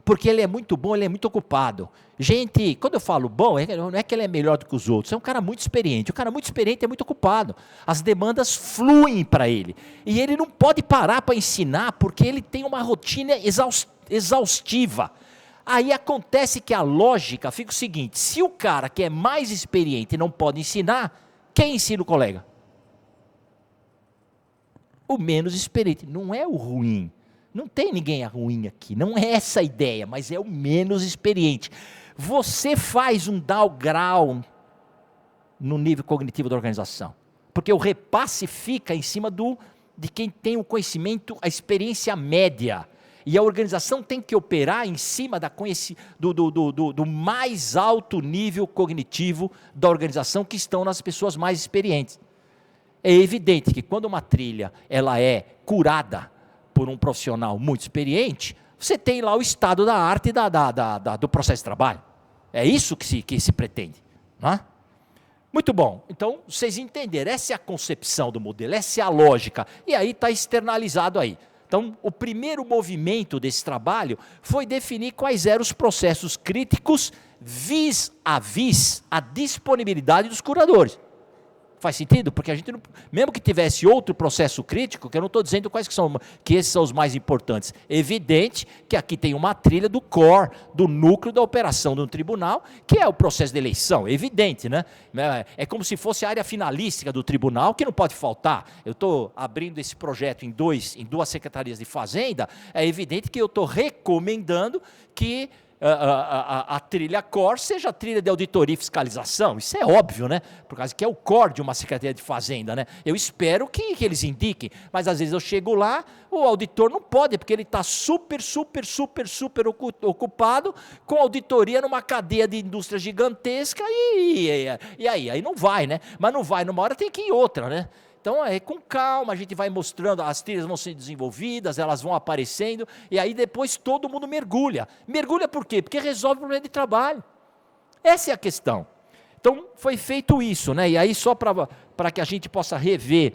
porque ele é muito bom, ele é muito ocupado. Gente, quando eu falo bom, não é que ele é melhor do que os outros, é um cara muito experiente. O cara muito experiente é muito ocupado. As demandas fluem para ele. E ele não pode parar para ensinar, porque ele tem uma rotina exaustiva. Aí acontece que a lógica fica o seguinte, se o cara que é mais experiente não pode ensinar, quem ensina o colega? O menos experiente, não é o ruim. Não tem ninguém ruim aqui, não é essa a ideia, mas é o menos experiente. Você faz um downgrade no nível cognitivo da organização, porque o repasse fica em cima de quem tem o conhecimento, a experiência média, e a organização tem que operar em cima do mais alto nível cognitivo da organização, que estão nas pessoas mais experientes. É evidente que quando uma trilha ela é curada por um profissional muito experiente, você tem lá o estado da arte do processo de trabalho. É isso que se pretende. Não é? Muito bom. Então, vocês entenderam. Essa é a concepção do modelo, essa é a lógica. E aí está externalizado aí. Então, o primeiro movimento desse trabalho foi definir quais eram os processos críticos vis-a-vis a disponibilidade dos curadores. Faz sentido? Porque a gente, não, mesmo que tivesse outro processo crítico, que eu não estou dizendo quais que esses são os mais importantes. É evidente que aqui tem uma trilha do core, do núcleo da operação do tribunal, que é o processo de eleição. É evidente, né? É como se fosse a área finalística do tribunal, que não pode faltar. Eu estou abrindo esse projeto em duas secretarias de Fazenda, é evidente que eu estou recomendando que a trilha core seja a trilha de auditoria e fiscalização. Isso é óbvio, né? Por causa que é o core de uma Secretaria de Fazenda, né? Eu espero que eles indiquem, mas às vezes eu chego lá, o auditor não pode, porque ele está super ocupado com auditoria numa cadeia de indústria gigantesca e aí não vai, né? Mas não vai numa hora, tem que ir em outra, né? Então, com calma, a gente vai mostrando, as trilhas vão sendo desenvolvidas, elas vão aparecendo, e aí depois todo mundo mergulha. Mergulha por quê? Porque resolve o problema de trabalho. Essa é a questão. Então, foi feito isso, né? E aí, só para que a gente possa rever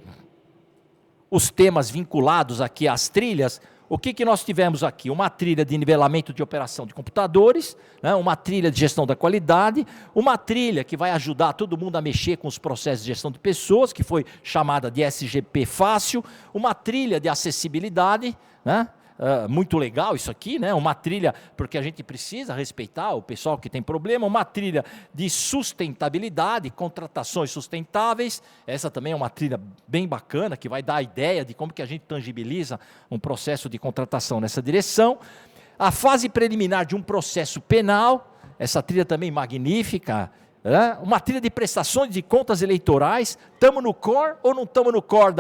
os temas vinculados aqui às trilhas, o que nós tivemos aqui? Uma trilha de nivelamento de operação de computadores, né? Uma trilha de gestão da qualidade, uma trilha que vai ajudar todo mundo a mexer com os processos de gestão de pessoas, que foi chamada de SGP Fácil, uma trilha de acessibilidade, né? Muito legal isso aqui, né? Uma trilha, porque a gente precisa respeitar o pessoal que tem problema, uma trilha de sustentabilidade, contratações sustentáveis, essa também é uma trilha bem bacana, que vai dar a ideia de como que a gente tangibiliza um processo de contratação nessa direção. A fase preliminar de um processo penal, essa trilha também magnífica, né? Uma trilha de prestações de contas eleitorais, estamos no core ou não estamos no core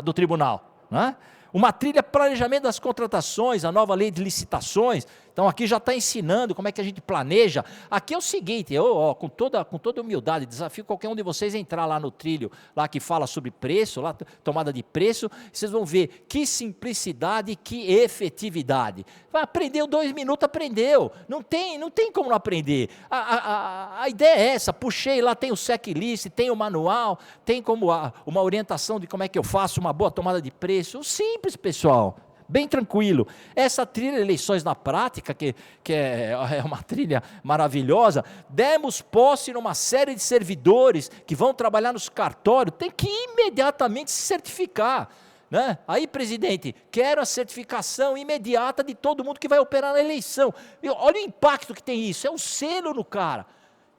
do tribunal, né? Uma trilha planejamento das contratações, a nova lei de licitações. Então aqui já está ensinando como é que a gente planeja. Aqui é o seguinte, com toda humildade, desafio qualquer um de vocês a entrar lá no trilho, lá que fala sobre preço, lá, tomada de preço, vocês vão ver que simplicidade, que efetividade. Aprendeu 2 minutos, aprendeu. Não tem como não aprender. A ideia é essa, puxei lá, tem o checklist, tem o manual, tem como uma orientação de como é que eu faço uma boa tomada de preço. Simples, pessoal. Bem tranquilo. Essa trilha Eleições na Prática, que é uma trilha maravilhosa, demos posse numa série de servidores que vão trabalhar nos cartórios, tem que imediatamente se certificar, né? Aí, presidente, quero a certificação imediata de todo mundo que vai operar na eleição. Olha o impacto que tem isso, é um selo no cara.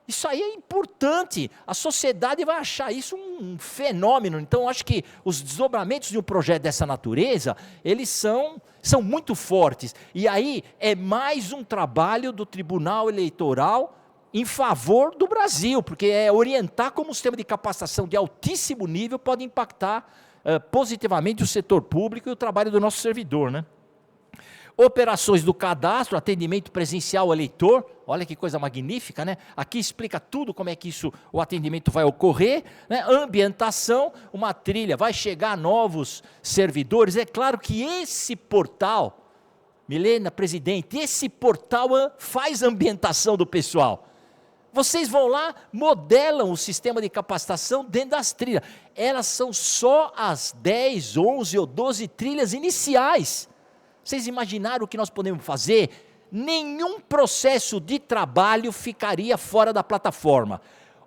Isso aí é importante, a sociedade vai achar isso um fenômeno. Então, eu acho que os desdobramentos de um projeto dessa natureza, eles são muito fortes. E aí, é mais um trabalho do Tribunal Eleitoral em favor do Brasil, porque é orientar como o sistema de capacitação de altíssimo nível pode impactar positivamente o setor público e o trabalho do nosso servidor, né? Operações do cadastro, atendimento presencial ao eleitor, olha que coisa magnífica, né? Aqui explica tudo como é que o atendimento vai ocorrer, né? Ambientação, uma trilha, vai chegar novos servidores. É claro que esse portal, Milena, presidente, esse portal faz a ambientação do pessoal. Vocês vão lá, modelam o sistema de capacitação dentro das trilhas. Elas são só as 10, 11 ou 12 trilhas iniciais. Vocês imaginaram o que nós podemos fazer? Nenhum processo de trabalho ficaria fora da plataforma.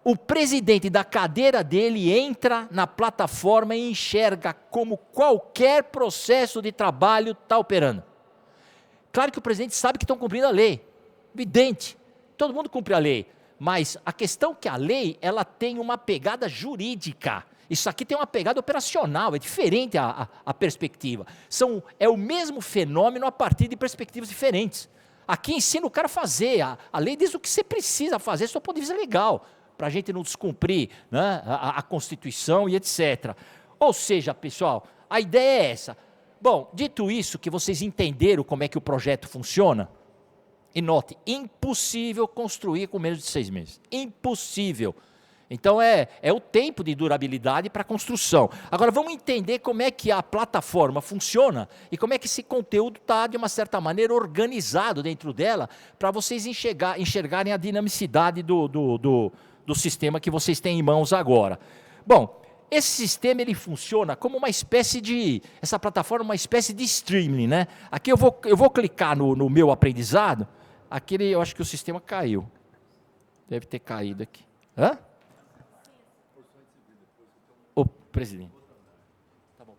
O presidente da cadeira dele entra na plataforma e enxerga como qualquer processo de trabalho está operando. Claro que o presidente sabe que estão cumprindo a lei, evidente, todo mundo cumpre a lei, mas a questão é que a lei ela tem uma pegada jurídica. Isso aqui tem uma pegada operacional, é diferente a perspectiva. É o mesmo fenômeno a partir de perspectivas diferentes. Aqui ensina o cara a fazer, a lei diz o que você precisa fazer, do ponto de vista legal, para a gente não descumprir, né, a Constituição e etc. Ou seja, pessoal, a ideia é essa. Bom, dito isso, que vocês entenderam como é que o projeto funciona, e note, impossível construir com menos de 6 meses. Impossível. Então, é o tempo de durabilidade para a construção. Agora, vamos entender como é que a plataforma funciona e como é que esse conteúdo está, de uma certa maneira, organizado dentro dela, para vocês enxergarem a dinamicidade do sistema que vocês têm em mãos agora. Bom, esse sistema ele funciona como uma espécie de... Essa plataforma é uma espécie de streaming, né? Aqui eu vou clicar no meu aprendizado. Aqui eu acho que o sistema caiu. Deve ter caído aqui. Hã? presidente. Tá bom.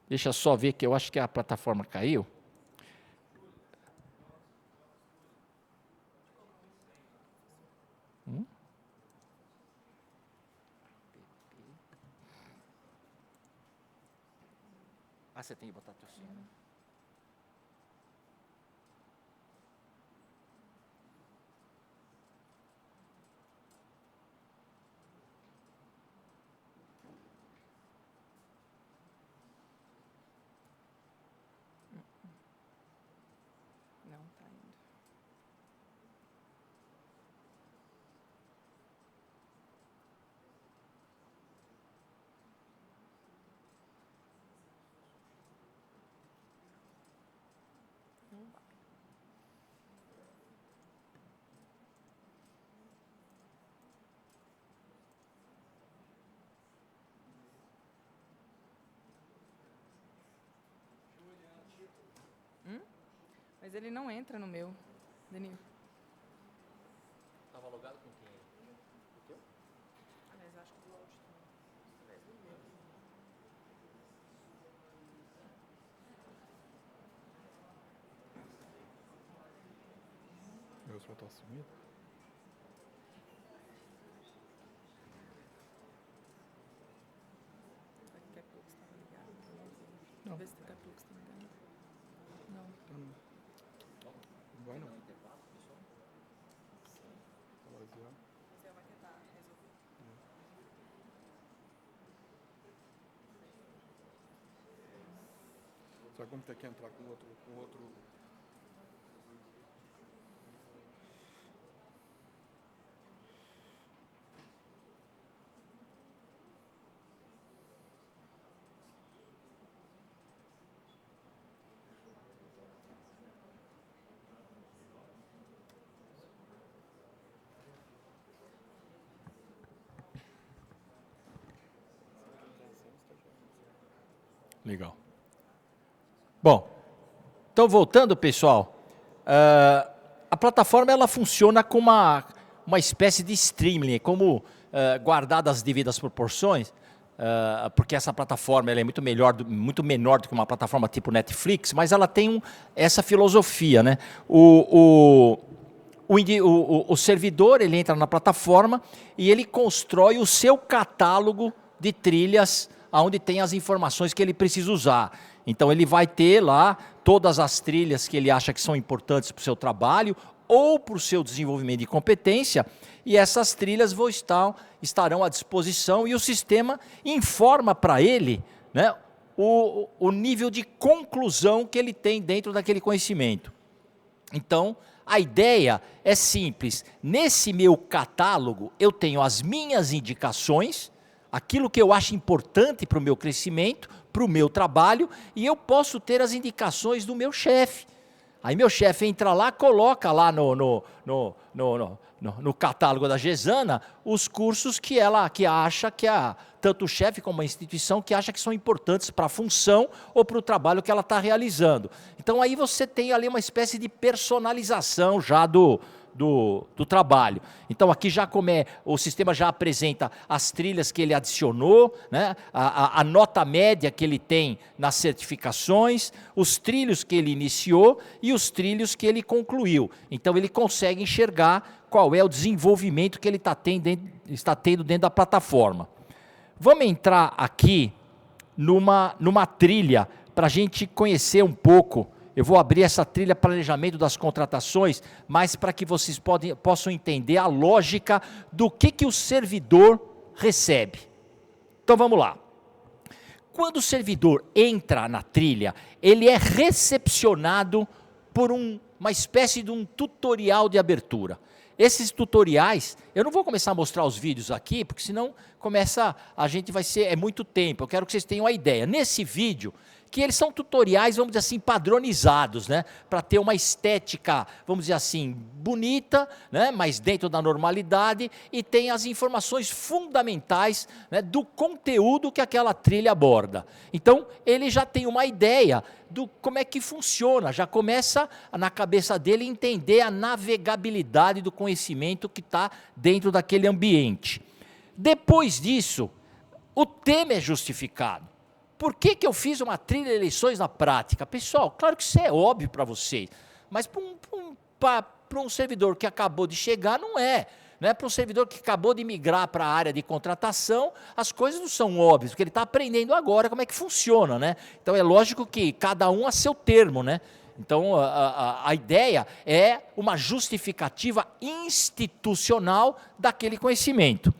Deixa eu só ver que eu acho que a plataforma caiu. Ah, você tem que botar teu som. Não, tá indo. Não vai. Mas ele não entra no meu, Danilo. Estava logado com quem? Aliás, acho que do áudio também. Meu som está sumido. Daqui a pouco estava ligado. Não. Vê se daqui a pouco está ligado. Não. Não vai não. Vazio. Você vai tentar resolver. Só que vamos ter que entrar com outro. Legal. Bom, então voltando, pessoal, a plataforma ela funciona como uma espécie de streaming, como guardadas as devidas proporções, porque essa plataforma ela é muito menor do que uma plataforma tipo Netflix, mas ela tem essa filosofia, né? O servidor ele entra na plataforma e ele constrói o seu catálogo de trilhas onde tem as informações que ele precisa usar. Então ele vai ter lá todas as trilhas que ele acha que são importantes para o seu trabalho ou para o seu desenvolvimento de competência, e essas trilhas estarão à disposição e o sistema informa para ele, né, o nível de conclusão que ele tem dentro daquele conhecimento. Então, a ideia é simples. Nesse meu catálogo, eu tenho as minhas indicações, aquilo que eu acho importante para o meu crescimento, para o meu trabalho, e eu posso ter as indicações do meu chefe. Aí meu chefe entra lá, coloca lá no catálogo da Gesana os cursos que acha que tanto o chefe como a instituição que acha que são importantes para a função ou para o trabalho que ela está realizando. Então aí você tem ali uma espécie de personalização já do trabalho. Então aqui o sistema já apresenta as trilhas que ele adicionou, né? a nota média que ele tem nas certificações, os trilhos que ele iniciou e os trilhos que ele concluiu. Então ele consegue enxergar qual é o desenvolvimento que ele está tendo dentro da plataforma. Vamos entrar aqui numa trilha para a gente conhecer um pouco. Eu vou abrir essa trilha planejamento das contratações, mas para que vocês possam entender a lógica do que o servidor recebe. Então vamos lá. Quando o servidor entra na trilha, ele é recepcionado por uma espécie de um tutorial de abertura. Esses tutoriais, eu não vou começar a mostrar os vídeos aqui, porque senão é muito tempo. Eu quero que vocês tenham a ideia. Nesse vídeo, que eles são tutoriais, vamos dizer assim, padronizados, né? Para ter uma estética, vamos dizer assim, bonita, né? Mas dentro da normalidade, e tem as informações fundamentais, né? Do conteúdo que aquela trilha aborda. Então, ele já tem uma ideia do como é que funciona, já começa na cabeça dele entender a navegabilidade do conhecimento que está dentro daquele ambiente. Depois disso, o tema é justificado. Por que eu fiz uma trilha de eleições na prática? Pessoal, claro que isso é óbvio para vocês, mas para um servidor que acabou de chegar, não é. Para um servidor que acabou de migrar para a área de contratação, as coisas não são óbvias, porque ele está aprendendo agora como é que funciona. Então, é lógico que cada um a seu termo. Então, a ideia é uma justificativa institucional daquele conhecimento.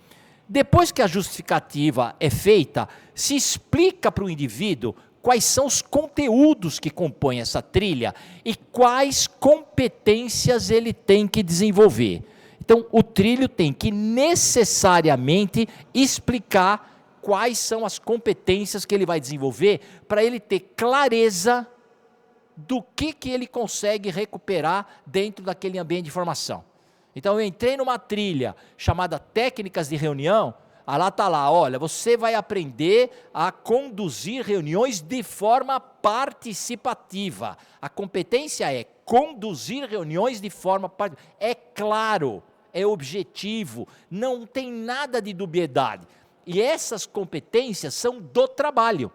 Depois que a justificativa é feita, se explica para o indivíduo quais são os conteúdos que compõem essa trilha e quais competências ele tem que desenvolver. Então, o trilho tem que necessariamente explicar quais são as competências que ele vai desenvolver para ele ter clareza do que ele consegue recuperar dentro daquele ambiente de formação. Então, eu entrei numa trilha chamada Técnicas de Reunião, lá está lá, olha, você vai aprender a conduzir reuniões de forma participativa. A competência é conduzir reuniões de forma participativa. É claro, é objetivo, não tem nada de dubiedade. E essas competências são do trabalho,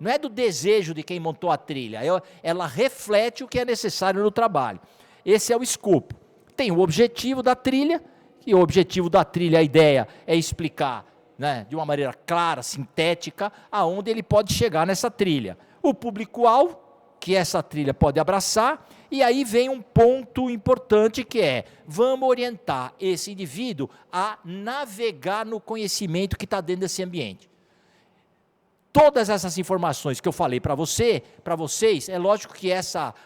não é do desejo de quem montou a trilha, ela reflete o que é necessário no trabalho. Esse é o escopo. Tem o objetivo da trilha, e o objetivo da trilha, a ideia é explicar de uma maneira clara, sintética, aonde ele pode chegar nessa trilha. O público-alvo, que essa trilha pode abraçar, e aí vem um ponto importante que é, vamos orientar esse indivíduo a navegar no conhecimento que está dentro desse ambiente. Todas essas informações que eu falei para vocês, é lógico que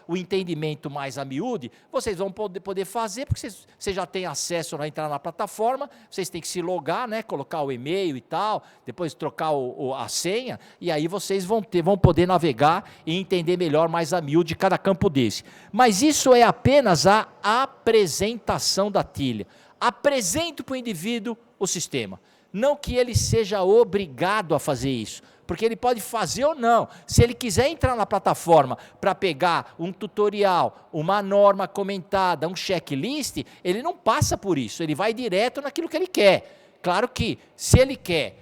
o entendimento mais a miúde, vocês vão poder fazer, porque vocês já têm acesso a entrar na plataforma, vocês têm que se logar, colocar o e-mail e tal, depois trocar a senha, e aí vocês vão poder navegar e entender melhor mais a miúde cada campo desse. Mas isso é apenas a apresentação da trilha. Apresento para o indivíduo o sistema. Não que ele seja obrigado a fazer isso, porque ele pode fazer ou não. Se ele quiser entrar na plataforma para pegar um tutorial, uma norma comentada, um checklist, ele não passa por isso, ele vai direto naquilo que ele quer. Claro que, se ele quer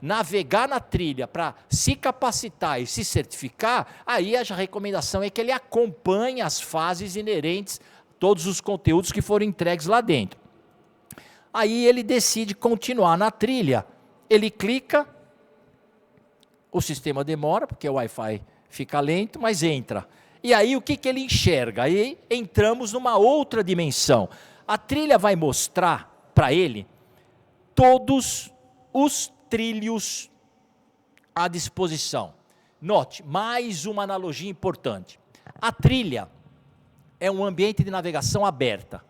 navegar na trilha para se capacitar e se certificar, aí a recomendação é que ele acompanhe as fases inerentes, todos os conteúdos que foram entregues lá dentro. Aí ele decide continuar na trilha, ele clica, o sistema demora, porque o Wi-Fi fica lento, mas entra. E aí o que ele enxerga? Aí entramos numa outra dimensão. A trilha vai mostrar para ele todos os trilhos à disposição. Note, mais uma analogia importante. A trilha é um ambiente de navegação aberta.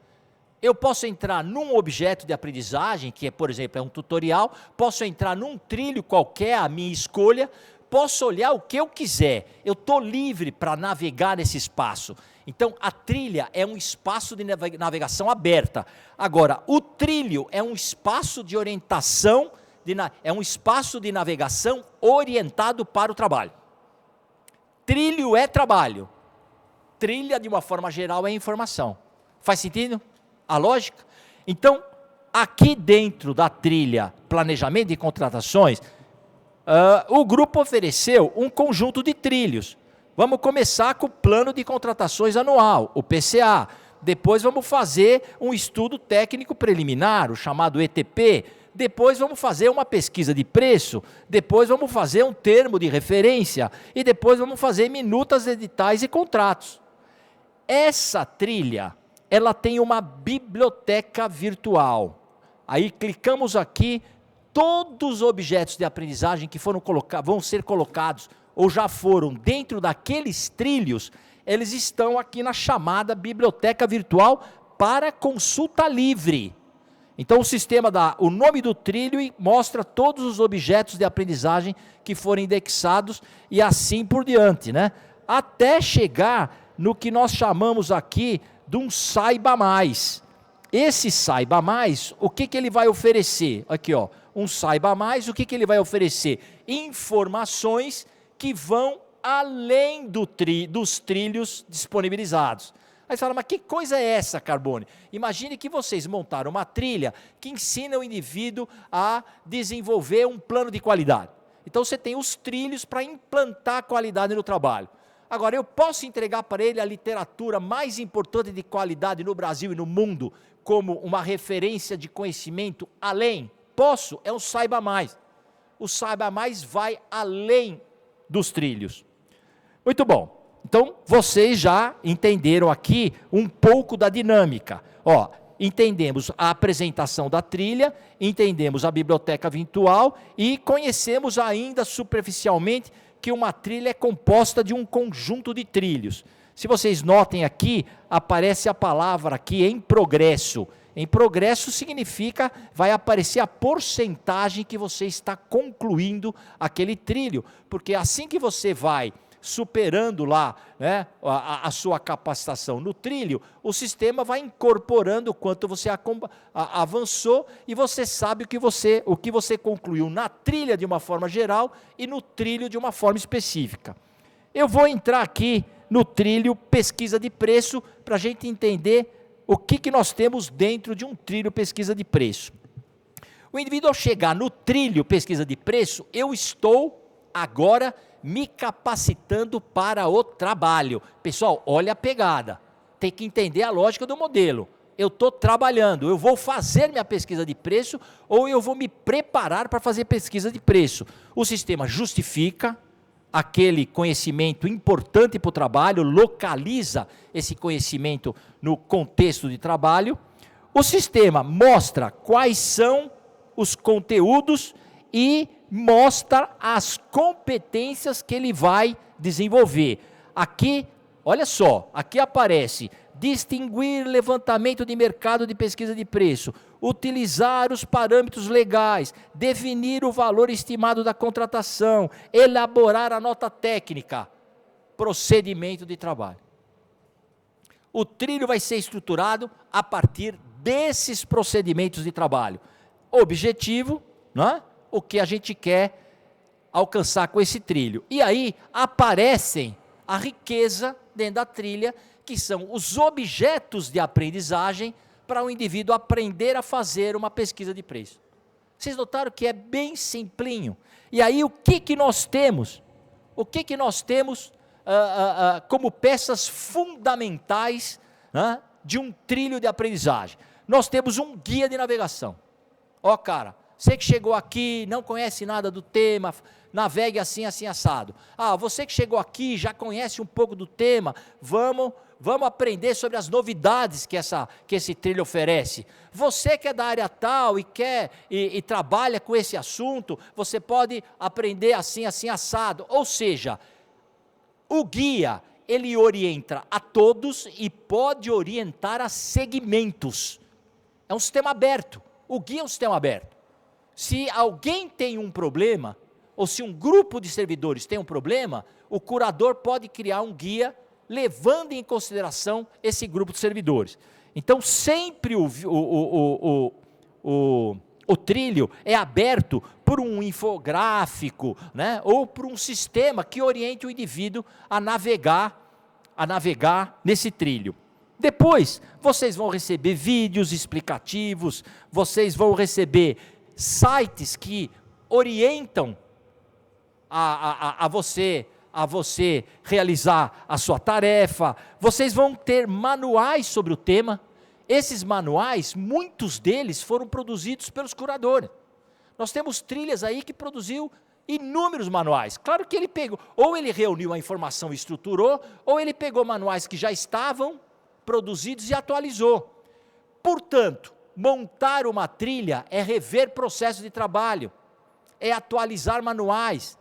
Eu posso entrar num objeto de aprendizagem, que por exemplo, é um tutorial, posso entrar num trilho qualquer, a minha escolha, posso olhar o que eu quiser, eu estou livre para navegar nesse espaço. Então, a trilha é um espaço de navegação aberta. Agora, o trilho é um espaço de orientação, é um espaço de navegação orientado para o trabalho. Trilho é trabalho, trilha, de uma forma geral, é informação. Faz sentido a lógica? Então, aqui dentro da trilha Planejamento de Contratações, o grupo ofereceu um conjunto de trilhos. Vamos começar com o Plano de Contratações Anual, o PCA. Depois vamos fazer um estudo técnico preliminar, o chamado ETP. Depois vamos fazer uma pesquisa de preço. Depois vamos fazer um termo de referência. E depois vamos fazer minutas, editais e contratos. Essa trilha, ela tem uma biblioteca virtual. Aí clicamos aqui, todos os objetos de aprendizagem que vão ser colocados ou já foram dentro daqueles trilhos, eles estão aqui na chamada biblioteca virtual para consulta livre. Então o sistema dá o nome do trilho e mostra todos os objetos de aprendizagem que foram indexados e assim por diante, até chegar no que nós chamamos aqui de um Saiba Mais. Esse Saiba Mais, o que ele vai oferecer? Aqui, um Saiba Mais, o que ele vai oferecer? Informações que vão além dos trilhos disponibilizados. Aí você fala, mas que coisa é essa, Carbone? Imagine que vocês montaram uma trilha que ensina o indivíduo a desenvolver um plano de qualidade. Então você tem os trilhos para implantar a qualidade no trabalho. Agora, eu posso entregar para ele a literatura mais importante de qualidade no Brasil e no mundo como uma referência de conhecimento além? Posso, é um Saiba Mais. O Saiba Mais vai além dos trilhos. Muito bom. Então, vocês já entenderam aqui um pouco da dinâmica. Ó, entendemos a apresentação da trilha, entendemos a biblioteca virtual e conhecemos ainda superficialmente que uma trilha é composta de um conjunto de trilhos. Se vocês notem aqui, aparece a palavra aqui em progresso. Em progresso significa, vai aparecer a porcentagem que você está concluindo aquele trilho, porque assim que você vai superando lá, né, a sua capacitação no trilho, o sistema vai incorporando o quanto você avançou e você sabe o que você concluiu na trilha de uma forma geral e no trilho de uma forma específica. Eu vou entrar aqui no trilho pesquisa de preço para a gente entender o que nós temos dentro de um trilho pesquisa de preço. O indivíduo, ao chegar no trilho pesquisa de preço, eu estou agora me capacitando para o trabalho. Pessoal, olha a pegada. Tem que entender a lógica do modelo. Eu estou trabalhando, eu vou fazer minha pesquisa de preço ou eu vou me preparar para fazer pesquisa de preço. O sistema justifica aquele conhecimento importante para o trabalho, localiza esse conhecimento no contexto de trabalho. O sistema mostra quais são os conteúdos e mostra as competências que ele vai desenvolver. Aqui, olha só, aqui aparece distinguir levantamento de mercado de pesquisa de preço, utilizar os parâmetros legais, definir o valor estimado da contratação, elaborar a nota técnica, procedimento de trabalho. O trilho vai ser estruturado a partir desses procedimentos de trabalho. Objetivo, né? O que a gente quer alcançar com esse trilho. E aí aparecem a riqueza dentro da trilha, que são os objetos de aprendizagem para o indivíduo aprender a fazer uma pesquisa de preço. Vocês notaram que é bem simplinho. E aí o que nós temos? O que nós temos como peças fundamentais, né, de um trilho de aprendizagem? Nós temos um guia de navegação. Ó, cara, você que chegou aqui, não conhece nada do tema, navegue assim, assim, assado. Ah, você que chegou aqui, já conhece um pouco do tema, vamos aprender sobre as novidades que esse trilho oferece. Você que é da área tal e trabalha com esse assunto, você pode aprender assim, assim, assado. Ou seja, o guia, ele orienta a todos e pode orientar a segmentos. É um sistema aberto. O guia é um sistema aberto. Se alguém tem um problema, ou se um grupo de servidores tem um problema, o curador pode criar um guia levando em consideração esse grupo de servidores. Então, sempre o trilho é aberto por um infográfico, né, ou por um sistema que oriente o indivíduo a navegar nesse trilho. Depois, vocês vão receber vídeos explicativos, vocês vão receber sites que orientam a você realizar a sua tarefa, vocês vão ter manuais sobre o tema. Esses manuais, muitos deles foram produzidos pelos curadores. Nós temos trilhas aí que produziu inúmeros manuais. Claro que ele pegou, ou ele reuniu a informação e estruturou, ou ele pegou manuais que já estavam produzidos e atualizou. Portanto, montar uma trilha é rever processos de trabalho, é atualizar manuais.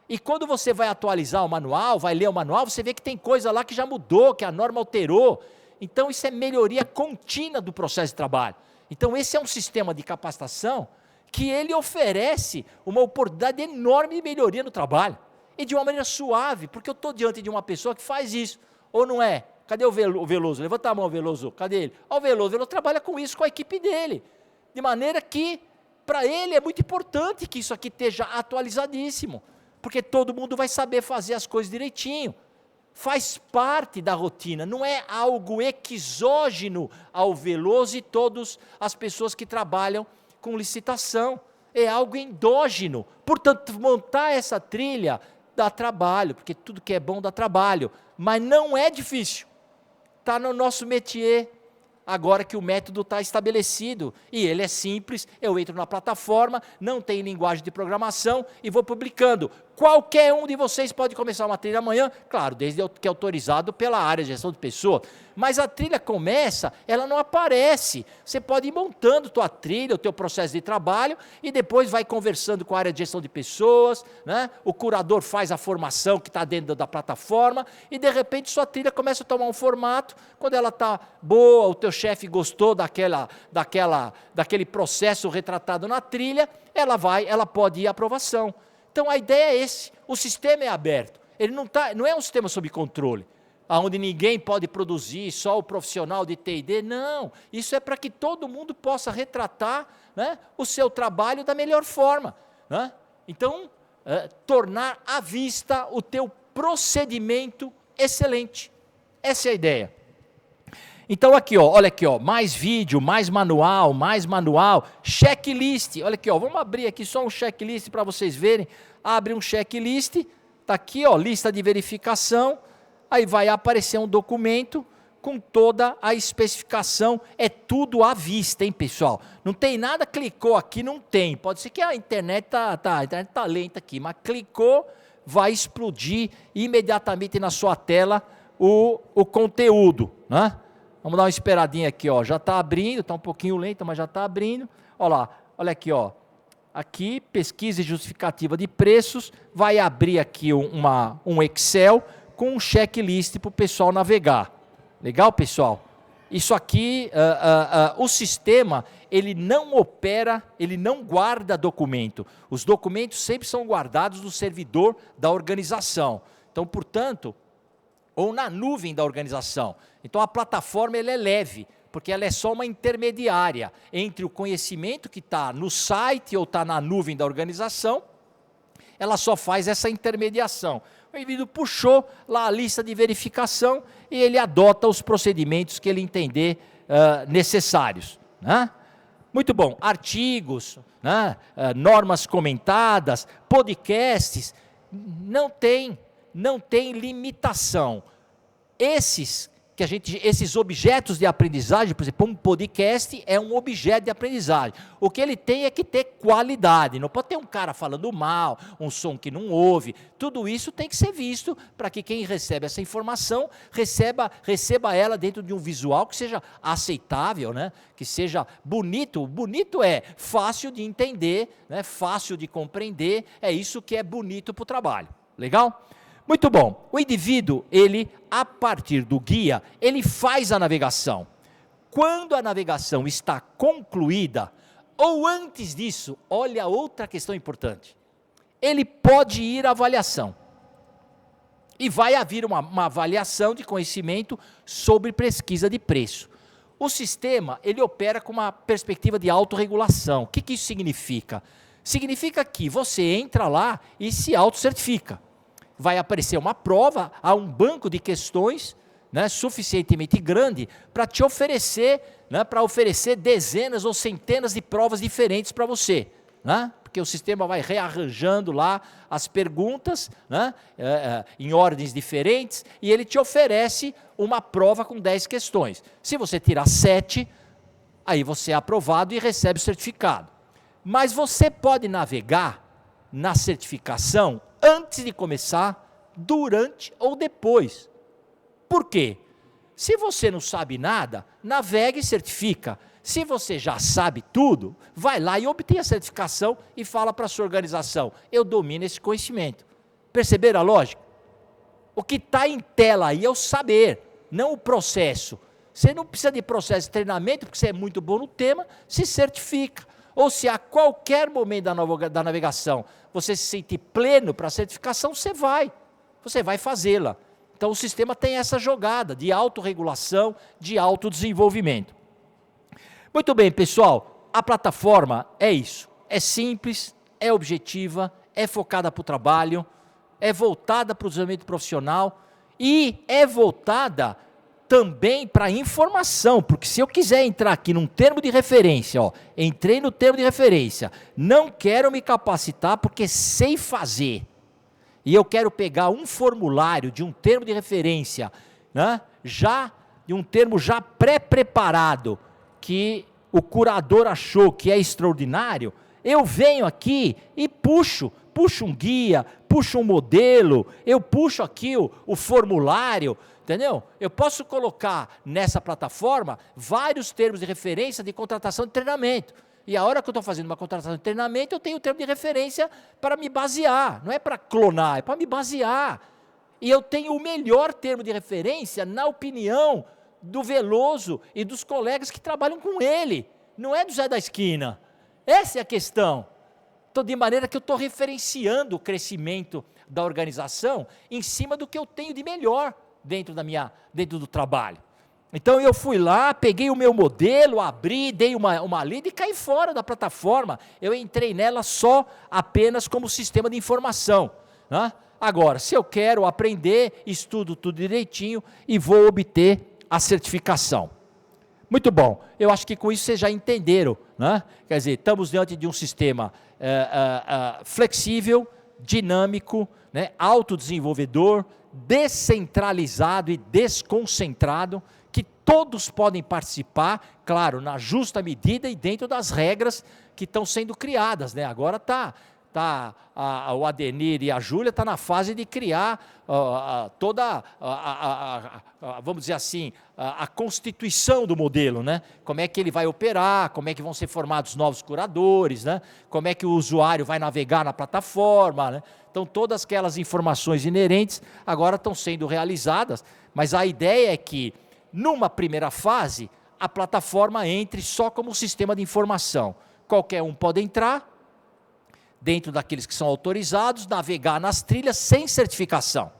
E quando você vai atualizar o manual, vai ler o manual, você vê que tem coisa lá que já mudou, que a norma alterou. Então, isso é melhoria contínua do processo de trabalho. Então, esse é um sistema de capacitação que ele oferece uma oportunidade enorme de melhoria no trabalho. E de uma maneira suave, porque eu estou diante de uma pessoa que faz isso, ou não é? Cadê o Veloso? Levanta a mão, Veloso. Cadê ele? Ó, o Veloso trabalha com isso, com a equipe dele. De maneira que, para ele, é muito importante que isso aqui esteja atualizadíssimo. Porque todo mundo vai saber fazer as coisas direitinho. faz parte da rotina, não é algo exógeno ao Veloso e todas as pessoas que trabalham com licitação, é algo endógeno. Portanto, montar essa trilha dá trabalho, porque tudo que é bom dá trabalho, mas não é difícil, está no nosso métier, agora que o método está estabelecido, e ele é simples, eu entro na plataforma, não tem linguagem de programação, e vou publicando. Qualquer um de vocês pode começar uma trilha amanhã, claro, desde que é autorizado pela área de gestão de pessoa, mas a trilha começa, ela não aparece, você pode ir montando tua trilha, o teu processo de trabalho, e depois vai conversando com a área de gestão de pessoas, né? O curador faz a formação que está dentro da plataforma, e de repente sua trilha começa a tomar um formato, quando ela está boa, o teu chefe gostou daquele processo retratado na trilha, ela pode ir à aprovação. Então a ideia é esse, o sistema é aberto, ele não é um sistema sob controle, onde ninguém pode produzir, só o profissional de T&D, não, isso é para que todo mundo possa retratar, né, o seu trabalho da melhor forma, né? Então, tornar à vista o teu procedimento excelente, essa é a ideia. Então aqui, ó, olha aqui, ó, mais vídeo, mais manual, checklist, olha aqui, ó, vamos abrir aqui só um checklist para vocês verem, abre um checklist, está aqui, ó, lista de verificação, aí vai aparecer um documento com toda a especificação, é tudo à vista, hein, pessoal, não tem nada, clicou aqui, não tem, pode ser que a internet tá lenta aqui, mas clicou, vai explodir imediatamente na sua tela o conteúdo, né? Vamos dar uma esperadinha aqui, ó. Já está abrindo, está um pouquinho lento, mas já está abrindo. Olha lá, olha aqui, ó. Aqui, pesquisa e justificativa de preços, vai abrir aqui um Excel com um checklist para o pessoal navegar. Legal, pessoal? Isso aqui, o sistema, ele não opera, ele não guarda documento. Os documentos sempre são guardados no servidor da organização. Então, portanto, ou na nuvem da organização. Então a plataforma ela é leve, porque ela é só uma intermediária entre o conhecimento que está no site ou está na nuvem da organização, ela só faz essa intermediação. O indivíduo puxou lá a lista de verificação e ele adota os procedimentos que ele entender necessários, né? Muito bom, artigos, né? Normas comentadas, podcasts, não tem limitação. Esses objetos de aprendizagem, por exemplo, um podcast é um objeto de aprendizagem. O que ele tem é que ter qualidade, não pode ter um cara falando mal, um som que não ouve, tudo isso tem que ser visto para que quem recebe essa informação receba ela dentro de um visual que seja aceitável, né? Que seja bonito. Bonito é fácil de entender, né? Fácil de compreender, é isso que é bonito para o trabalho. Legal? Muito bom, o indivíduo, ele, a partir do guia, ele faz a navegação. Quando a navegação está concluída, ou antes disso, olha outra questão importante, ele pode ir à avaliação. E vai haver uma avaliação de conhecimento sobre pesquisa de preço. O sistema, ele opera com uma perspectiva de autorregulação. O que isso significa? Significa que você entra lá e se autocertifica. Vai aparecer uma prova, há um banco de questões, né, suficientemente grande para te oferecer, né, para oferecer dezenas ou centenas de provas diferentes para você, né, porque o sistema vai rearranjando lá as perguntas, né, em ordens diferentes, e ele te oferece uma prova com 10 questões. Se você tirar 7, aí você é aprovado e recebe o certificado. Mas você pode navegar na certificação antes de começar, durante ou depois. Por quê? Se você não sabe nada, navegue e certifica. Se você já sabe tudo, vai lá e obtenha a certificação e fala para a sua organização, eu domino esse conhecimento. Perceberam a lógica? O que está em tela aí é o saber, não o processo. Você não precisa de processo de treinamento, porque você é muito bom no tema, se certifica. Ou se a qualquer momento da navegação você se sentir pleno para a certificação, você vai fazê-la. Então o sistema tem essa jogada de autorregulação, de autodesenvolvimento. Muito bem, pessoal, a plataforma é isso, é simples, é objetiva, é focada para o trabalho, é voltada para o desenvolvimento profissional E é voltada também para informação, porque se eu quiser entrar aqui num termo de referência, ó, entrei no termo de referência, não quero me capacitar porque sei fazer, e eu quero pegar um formulário de um termo de referência, né, de um termo já pré-preparado, que o curador achou que é extraordinário, eu venho aqui e puxo um guia, puxo um modelo, eu puxo aqui o formulário, entendeu? Eu posso colocar nessa plataforma vários termos de referência de contratação de treinamento. E a hora que eu estou fazendo uma contratação de treinamento, eu tenho o termo de referência para me basear. Não é para clonar, é para me basear. E eu tenho o melhor termo de referência na opinião do Veloso e dos colegas que trabalham com ele. Não é do Zé da Esquina. Essa é a questão. Então, de maneira que eu estou referenciando o crescimento da organização em cima do que eu tenho de melhor dentro do trabalho. Então, eu fui lá, peguei o meu modelo, abri, dei uma lida e caí fora da plataforma. Eu entrei nela apenas como sistema de informação, né? Agora, se eu quero aprender, estudo tudo direitinho e vou obter a certificação. Muito bom, eu acho que com isso vocês já entenderam, né? Quer dizer, estamos diante de um sistema flexível, dinâmico, né? Autodesenvolvedor, descentralizado e desconcentrado, que todos podem participar, claro, na justa medida e dentro das regras que estão sendo criadas, né? Agora o Adenir e a Júlia estão na fase de criar toda, vamos dizer assim, a constituição do modelo, né? Como é que ele vai operar, como é que vão ser formados novos curadores, né? Como é que o usuário vai navegar na plataforma, né? Então, todas aquelas informações inerentes agora estão sendo realizadas, mas a ideia é que, numa primeira fase, a plataforma entre só como sistema de informação. Qualquer um pode entrar, dentro daqueles que são autorizados, navegar nas trilhas sem certificação.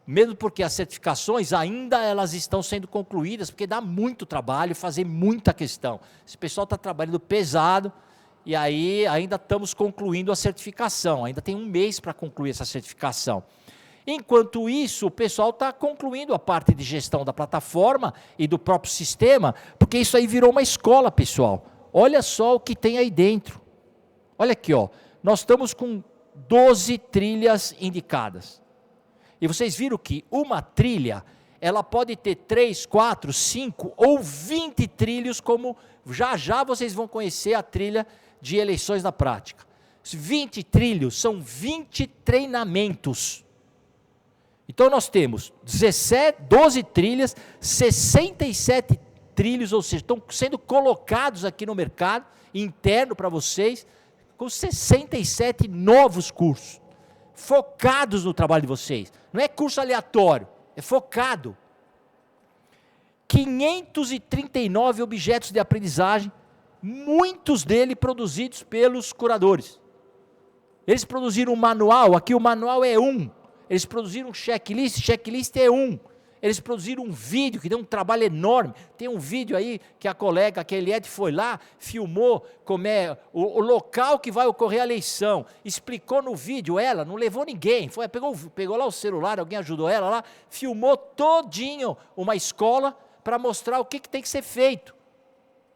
Mesmo porque as certificações ainda elas estão sendo concluídas, porque dá muito trabalho fazer muita questão. Esse pessoal está trabalhando pesado, e aí ainda estamos concluindo a certificação, ainda tem um mês para concluir essa certificação. Enquanto isso, o pessoal está concluindo a parte de gestão da plataforma e do próprio sistema, porque isso aí virou uma escola, pessoal. Olha só o que tem aí dentro. Olha aqui, ó. Nós estamos com 12 trilhas indicadas. E vocês viram que uma trilha, ela pode ter 3, 4, 5 ou 20 trilhos, como já vocês vão conhecer a trilha de eleições na prática. 20 trilhos são 20 treinamentos. Então nós temos 12 trilhas, 67 trilhos, ou seja, estão sendo colocados aqui no mercado, interno para vocês, com 67 novos cursos, focados no trabalho de vocês. Não é curso aleatório, é focado. 539 objetos de aprendizagem, muitos deles produzidos pelos curadores. Eles produziram um manual, aqui o manual é 1. Eles produziram um checklist é 1. Eles produziram um vídeo, que deu um trabalho enorme. Tem um vídeo aí que a colega, que a Eliette foi lá, filmou como é o local que vai ocorrer a eleição. Explicou no vídeo, ela não levou ninguém. Pegou lá o celular, alguém ajudou ela lá, filmou todinho uma escola para mostrar o que tem que ser feito.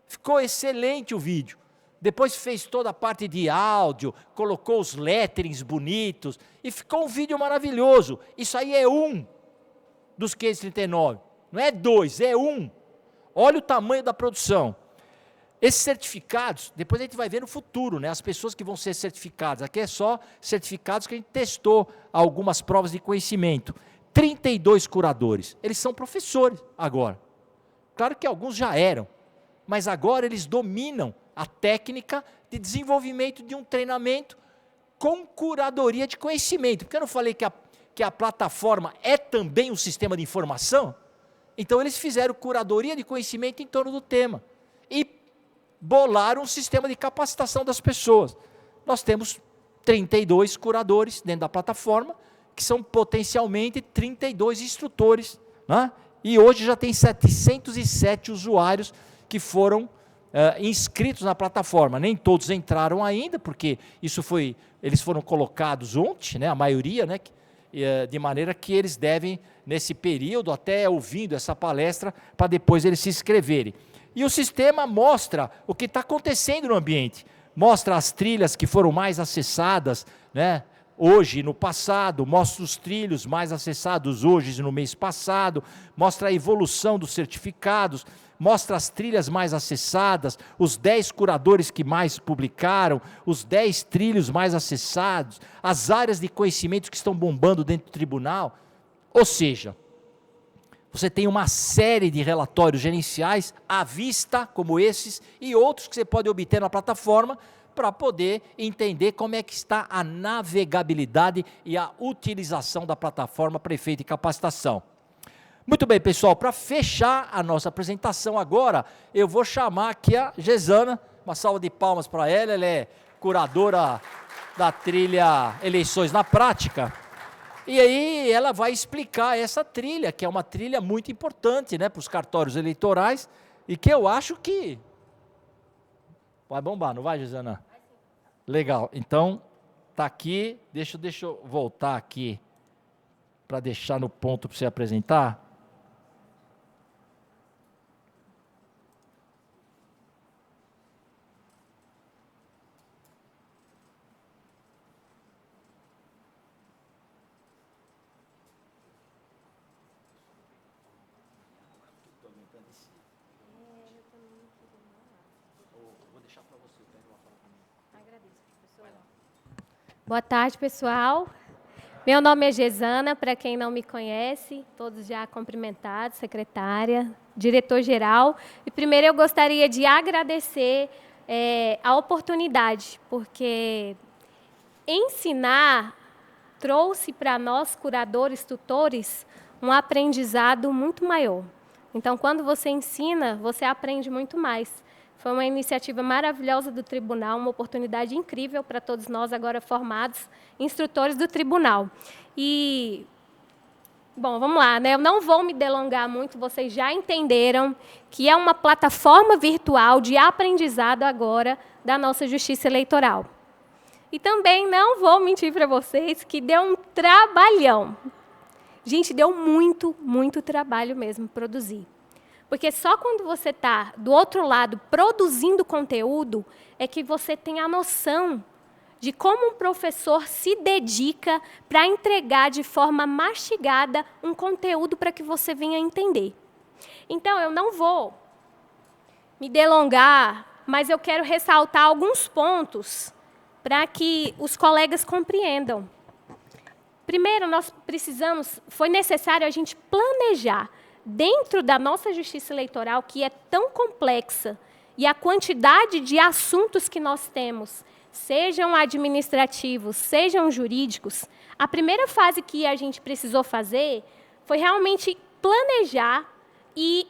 Ficou excelente o vídeo. Depois fez toda a parte de áudio, colocou os letterings bonitos, e ficou um vídeo maravilhoso. Isso aí é 1 dos 539, não é 2, é 1. Olha o tamanho da produção. Esses certificados, depois a gente vai ver no futuro, né, as pessoas que vão ser certificadas. Aqui é só certificados que a gente testou algumas provas de conhecimento. 32 curadores, eles são professores agora. Claro que alguns já eram, mas agora eles dominam a técnica de desenvolvimento de um treinamento com curadoria de conhecimento. Porque eu não falei que a plataforma é também um sistema de informação? Então eles fizeram curadoria de conhecimento em torno do tema e bolaram um sistema de capacitação das pessoas. Nós temos 32 curadores dentro da plataforma, que são potencialmente 32 instrutores, né? E hoje já tem 707 usuários que foram inscritos na plataforma. Nem todos entraram ainda, porque eles foram colocados ontem, né, a maioria, né, de maneira que eles devem, nesse período, até ouvindo essa palestra, para depois eles se inscreverem. E o sistema mostra o que está acontecendo no ambiente, mostra as trilhas que foram mais acessadas, né, hoje e no passado, mostra os trilhos mais acessados hoje e no mês passado, mostra a evolução dos certificados, mostra as trilhas mais acessadas, os 10 curadores que mais publicaram, os 10 trilhos mais acessados, as áreas de conhecimento que estão bombando dentro do tribunal. Ou seja, você tem uma série de relatórios gerenciais à vista, como esses, e outros que você pode obter na plataforma, para poder entender como é que está a navegabilidade e a utilização da plataforma para efeito de capacitação. Muito bem, pessoal, para fechar a nossa apresentação agora, eu vou chamar aqui a Gesana, uma salva de palmas para ela, ela é curadora da trilha Eleições na Prática, e aí ela vai explicar essa trilha, que é uma trilha muito importante, né, para os cartórios eleitorais, e que eu acho que vai bombar, não vai, Gesana? Legal, então, está aqui, deixa eu voltar aqui, para deixar no ponto para você apresentar. Boa tarde, pessoal. Meu nome é Gesana, para quem não me conhece, todos já cumprimentados, secretária, diretor-geral. E primeiro eu gostaria de agradecer a oportunidade, porque ensinar trouxe para nós, curadores, tutores, um aprendizado muito maior. Então, quando você ensina, você aprende muito mais. Foi uma iniciativa maravilhosa do tribunal, uma oportunidade incrível para todos nós agora formados, instrutores do tribunal. E, bom, vamos lá, né? Eu não vou me delongar muito, vocês já entenderam que é uma plataforma virtual de aprendizado agora da nossa Justiça Eleitoral. E também não vou mentir para vocês que deu um trabalhão. Gente, deu muito, muito trabalho mesmo produzir. Porque só quando você está do outro lado produzindo conteúdo é que você tem a noção de como um professor se dedica para entregar de forma mastigada um conteúdo para que você venha entender. Então, eu não vou me delongar, mas eu quero ressaltar alguns pontos para que os colegas compreendam. Primeiro, foi necessário a gente planejar dentro da nossa justiça eleitoral, que é tão complexa, e a quantidade de assuntos que nós temos, sejam administrativos, sejam jurídicos, a primeira fase que a gente precisou fazer foi realmente planejar e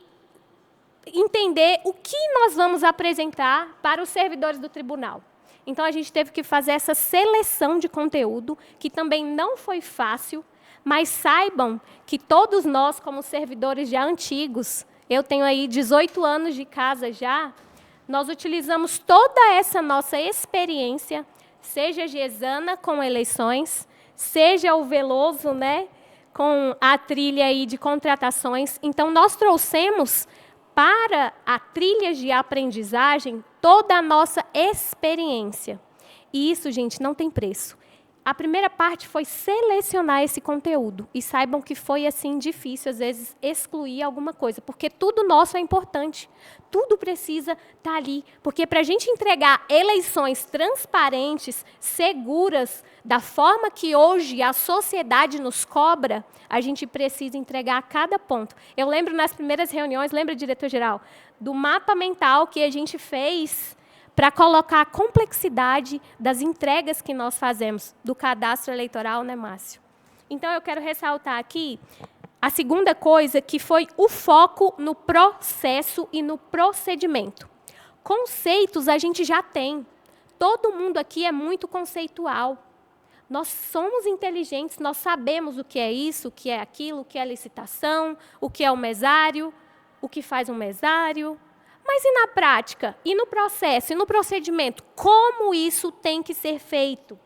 entender o que nós vamos apresentar para os servidores do tribunal. Então, a gente teve que fazer essa seleção de conteúdo, que também não foi fácil, mas saibam que todos nós, como servidores já antigos, eu tenho aí 18 anos de casa já, nós utilizamos toda essa nossa experiência, seja a Gesana com eleições, seja o Veloso, né, com a trilha aí de contratações. Então, nós trouxemos para a trilha de aprendizagem toda a nossa experiência. E isso, gente, não tem preço. A primeira parte foi selecionar esse conteúdo. E saibam que foi, assim, difícil, às vezes, excluir alguma coisa. Porque tudo nosso é importante. Tudo precisa estar ali. Porque para a gente entregar eleições transparentes, seguras, da forma que hoje a sociedade nos cobra, a gente precisa entregar a cada ponto. Eu lembro nas primeiras reuniões, lembra, diretor-geral, do mapa mental que a gente fez para colocar a complexidade das entregas que nós fazemos do cadastro eleitoral, né, Márcio? Então, eu quero ressaltar aqui a segunda coisa, que foi o foco no processo e no procedimento. Conceitos a gente já tem. Todo mundo aqui é muito conceitual. Nós somos inteligentes, nós sabemos o que é isso, o que é aquilo, o que é licitação, o que é o mesário, o que faz um mesário. Mas e na prática? E no processo? E no procedimento? Como isso tem que ser feito?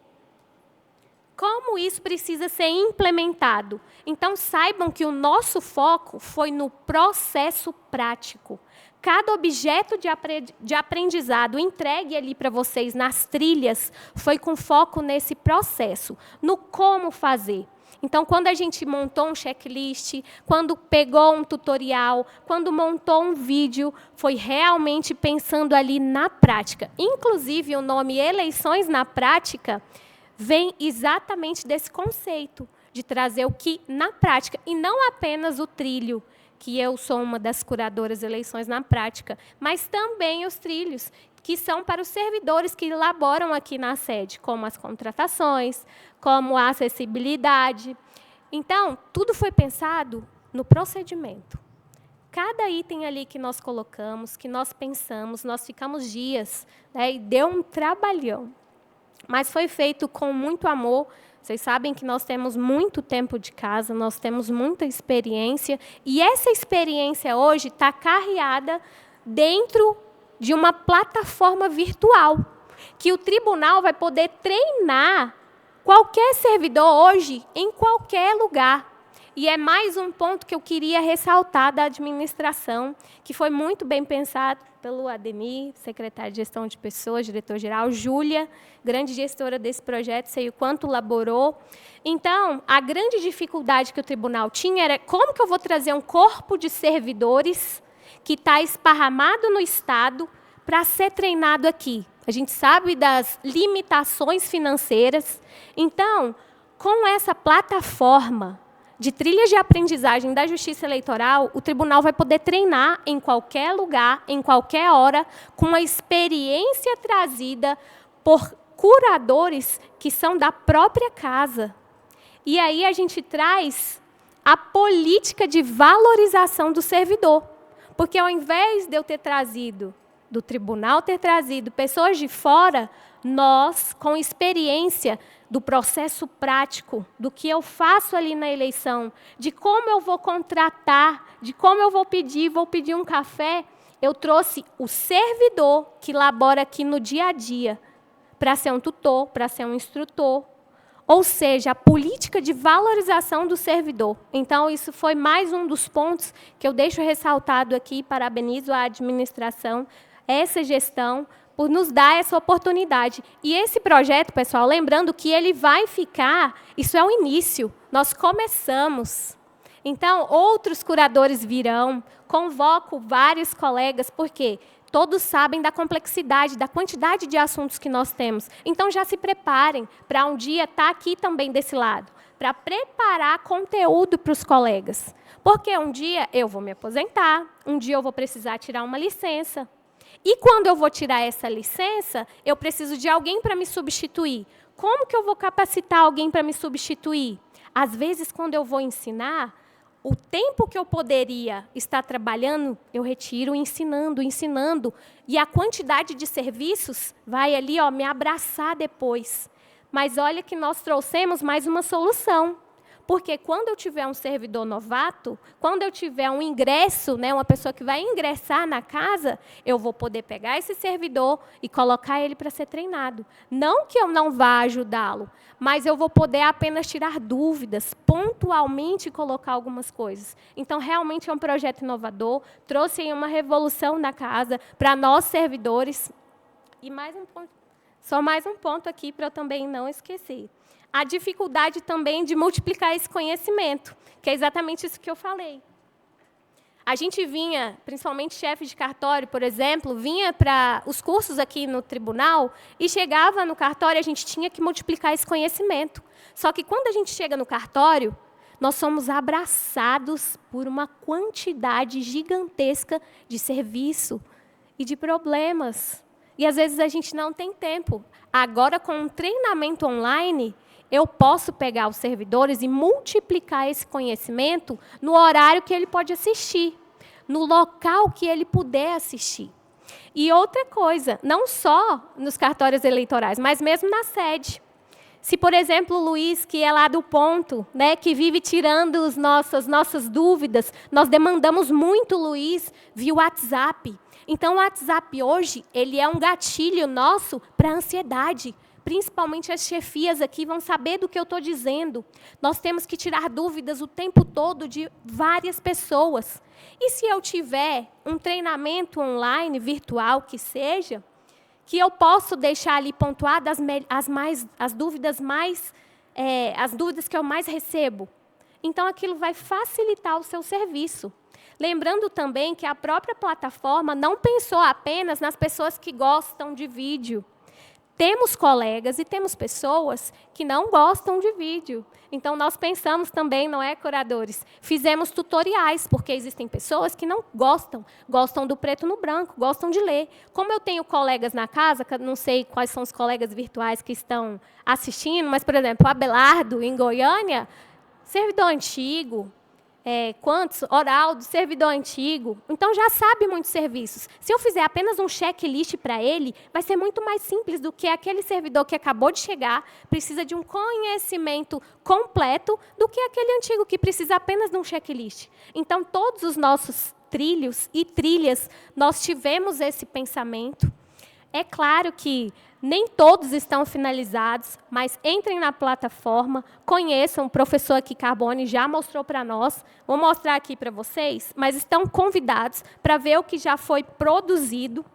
como isso precisa ser implementado. Então, saibam que o nosso foco foi no processo prático. Cada objeto de aprendizado entregue ali para vocês nas trilhas foi com foco nesse processo, no como fazer. Então, quando a gente montou um checklist, quando pegou um tutorial, quando montou um vídeo, foi realmente pensando ali na prática. Inclusive, o nome Eleições na Prática vem exatamente desse conceito, de trazer o que na prática, e não apenas o trilho, que eu sou uma das curadoras de Eleições na Prática, mas também os trilhos, que são para os servidores que elaboram aqui na sede, como as contratações, como a acessibilidade. Então, tudo foi pensado no procedimento. Cada item ali que nós colocamos, que nós pensamos, nós ficamos dias, né, e deu um trabalhão. Mas foi feito com muito amor. Vocês sabem que nós temos muito tempo de casa, nós temos muita experiência, e essa experiência hoje está carreada dentro de uma plataforma virtual, que o tribunal vai poder treinar qualquer servidor hoje, em qualquer lugar. E é mais um ponto que eu queria ressaltar da administração, que foi muito bem pensado pelo Ademir, secretário de Gestão de Pessoas, diretor-geral, Júlia, grande gestora desse projeto, sei o quanto laborou. Então, a grande dificuldade que o tribunal tinha era como que eu vou trazer um corpo de servidores que está esparramado no Estado para ser treinado aqui. A gente sabe das limitações financeiras. Então, com essa plataforma de trilhas de aprendizagem da Justiça Eleitoral, o tribunal vai poder treinar em qualquer lugar, em qualquer hora, com a experiência trazida por curadores que são da própria casa. E aí a gente traz a política de valorização do servidor. Porque ao invés de eu ter trazido, do tribunal ter trazido pessoas de fora, nós, com experiência do processo prático, do que eu faço ali na eleição, de como eu vou contratar, de como eu vou pedir um café, eu trouxe o servidor que labora aqui no dia a dia, para ser um tutor, para ser um instrutor. Ou seja, a política de valorização do servidor. Então, isso foi mais um dos pontos que eu deixo ressaltado aqui, parabenizo a administração, essa gestão, por nos dar essa oportunidade. E esse projeto, pessoal, lembrando que ele vai ficar, isso é o início, nós começamos. Então, outros curadores virão, convoco vários colegas, porque todos sabem da complexidade, da quantidade de assuntos que nós temos. Então, já se preparem para um dia estar aqui também desse lado, para preparar conteúdo para os colegas. Porque um dia eu vou me aposentar, um dia eu vou precisar tirar uma licença. E quando eu vou tirar essa licença, eu preciso de alguém para me substituir. Como que eu vou capacitar alguém para me substituir? Às vezes, quando eu vou ensinar, o tempo que eu poderia estar trabalhando, eu retiro ensinando. E a quantidade de serviços vai ali, ó, me abraçar depois. Mas olha que nós trouxemos mais uma solução. Porque quando eu tiver um servidor novato, quando eu tiver um ingresso, né, uma pessoa que vai ingressar na casa, eu vou poder pegar esse servidor e colocar ele para ser treinado. Não que eu não vá ajudá-lo, mas eu vou poder apenas tirar dúvidas, pontualmente colocar algumas coisas. Então, realmente é um projeto inovador, trouxe aí uma revolução na casa para nós servidores. E mais um ponto, só mais um ponto aqui para eu também não esquecer. A dificuldade também de multiplicar esse conhecimento, que é exatamente isso que eu falei. A gente vinha, principalmente chefe de cartório, por exemplo, vinha para os cursos aqui no tribunal e chegava no cartório, a gente tinha que multiplicar esse conhecimento. Só que quando a gente chega no cartório, nós somos abraçados por uma quantidade gigantesca de serviço e de problemas. E às vezes a gente não tem tempo. Agora, com um treinamento online, eu posso pegar os servidores e multiplicar esse conhecimento no horário que ele pode assistir, no local que ele puder assistir. E outra coisa, não só nos cartórios eleitorais, mas mesmo na sede. Se, por exemplo, o Luiz, que é lá do ponto, né, que vive tirando as nossas dúvidas, nós demandamos muito o Luiz via WhatsApp. Então, o WhatsApp hoje, ele é um gatilho nosso para a ansiedade, Principalmente as chefias aqui vão saber do que eu estou dizendo. Nós temos que tirar dúvidas o tempo todo de várias pessoas. E se eu tiver um treinamento online, virtual, que seja, que eu posso deixar ali pontuadas as dúvidas que eu mais recebo? Então, aquilo vai facilitar o seu serviço. Lembrando também que a própria plataforma não pensou apenas nas pessoas que gostam de vídeo. Temos colegas e temos pessoas que não gostam de vídeo. Então, nós pensamos também, não é, curadores? Fizemos tutoriais, porque existem pessoas que não gostam do preto no branco, gostam de ler. Como eu tenho colegas na casa, não sei quais são os colegas virtuais que estão assistindo, mas, por exemplo, o Abelardo, em Goiânia, servidor antigo, Oraldo, servidor antigo, então já sabe muitos serviços. Se eu fizer apenas um checklist para ele, vai ser muito mais simples do que aquele servidor que acabou de chegar, precisa de um conhecimento completo, do que aquele antigo que precisa apenas de um checklist. Então, todos os nossos trilhos e trilhas, nós tivemos esse pensamento. É claro que nem todos estão finalizados, mas entrem na plataforma, conheçam, o professor aqui Carbone já mostrou para nós, vou mostrar aqui para vocês, mas estão convidados para ver o que já foi produzido.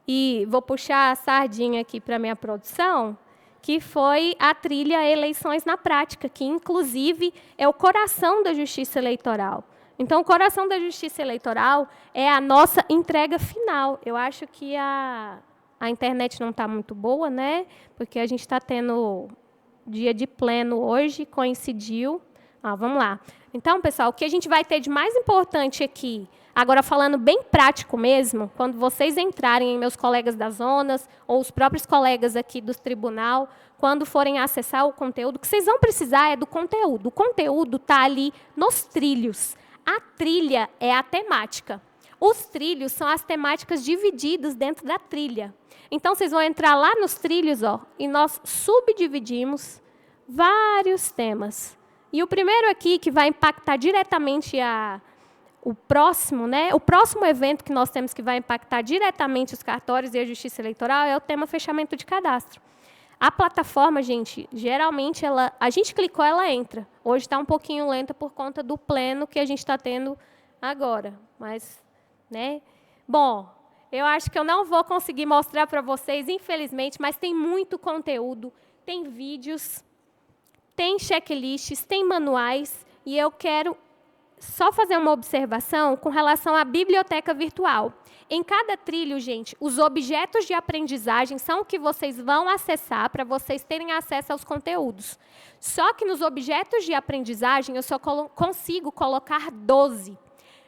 E vou puxar a sardinha aqui para a minha produção, que foi a trilha Eleições na Prática, que, inclusive, é o coração da Justiça Eleitoral. Então, o coração da Justiça Eleitoral é a nossa entrega final. Eu acho que a internet não está muito boa, né? Porque a gente está tendo dia de pleno hoje, coincidiu. Vamos lá. Então, pessoal, o que a gente vai ter de mais importante aqui, agora falando bem prático mesmo, quando vocês entrarem em meus colegas das zonas, ou os próprios colegas aqui do tribunal, quando forem acessar o conteúdo, o que vocês vão precisar é do conteúdo. O conteúdo está ali nos trilhos. A trilha é a temática. Os trilhos são as temáticas divididas dentro da trilha. Então, vocês vão entrar lá nos trilhos, e nós subdividimos vários temas. E o primeiro aqui, que vai impactar diretamente o próximo evento que nós temos que vai impactar diretamente os cartórios e a Justiça Eleitoral, é o tema fechamento de cadastro. A plataforma, gente, geralmente, a gente clicou, ela entra. Hoje está um pouquinho lenta por conta do pleno que a gente está tendo agora. Mas, né? Bom, eu acho que eu não vou conseguir mostrar para vocês, infelizmente, mas tem muito conteúdo, tem vídeos, tem checklists, tem manuais, e eu quero só fazer uma observação com relação à biblioteca virtual. Em cada trilho, gente, os objetos de aprendizagem são o que vocês vão acessar para vocês terem acesso aos conteúdos. Só que nos objetos de aprendizagem eu só consigo colocar 12.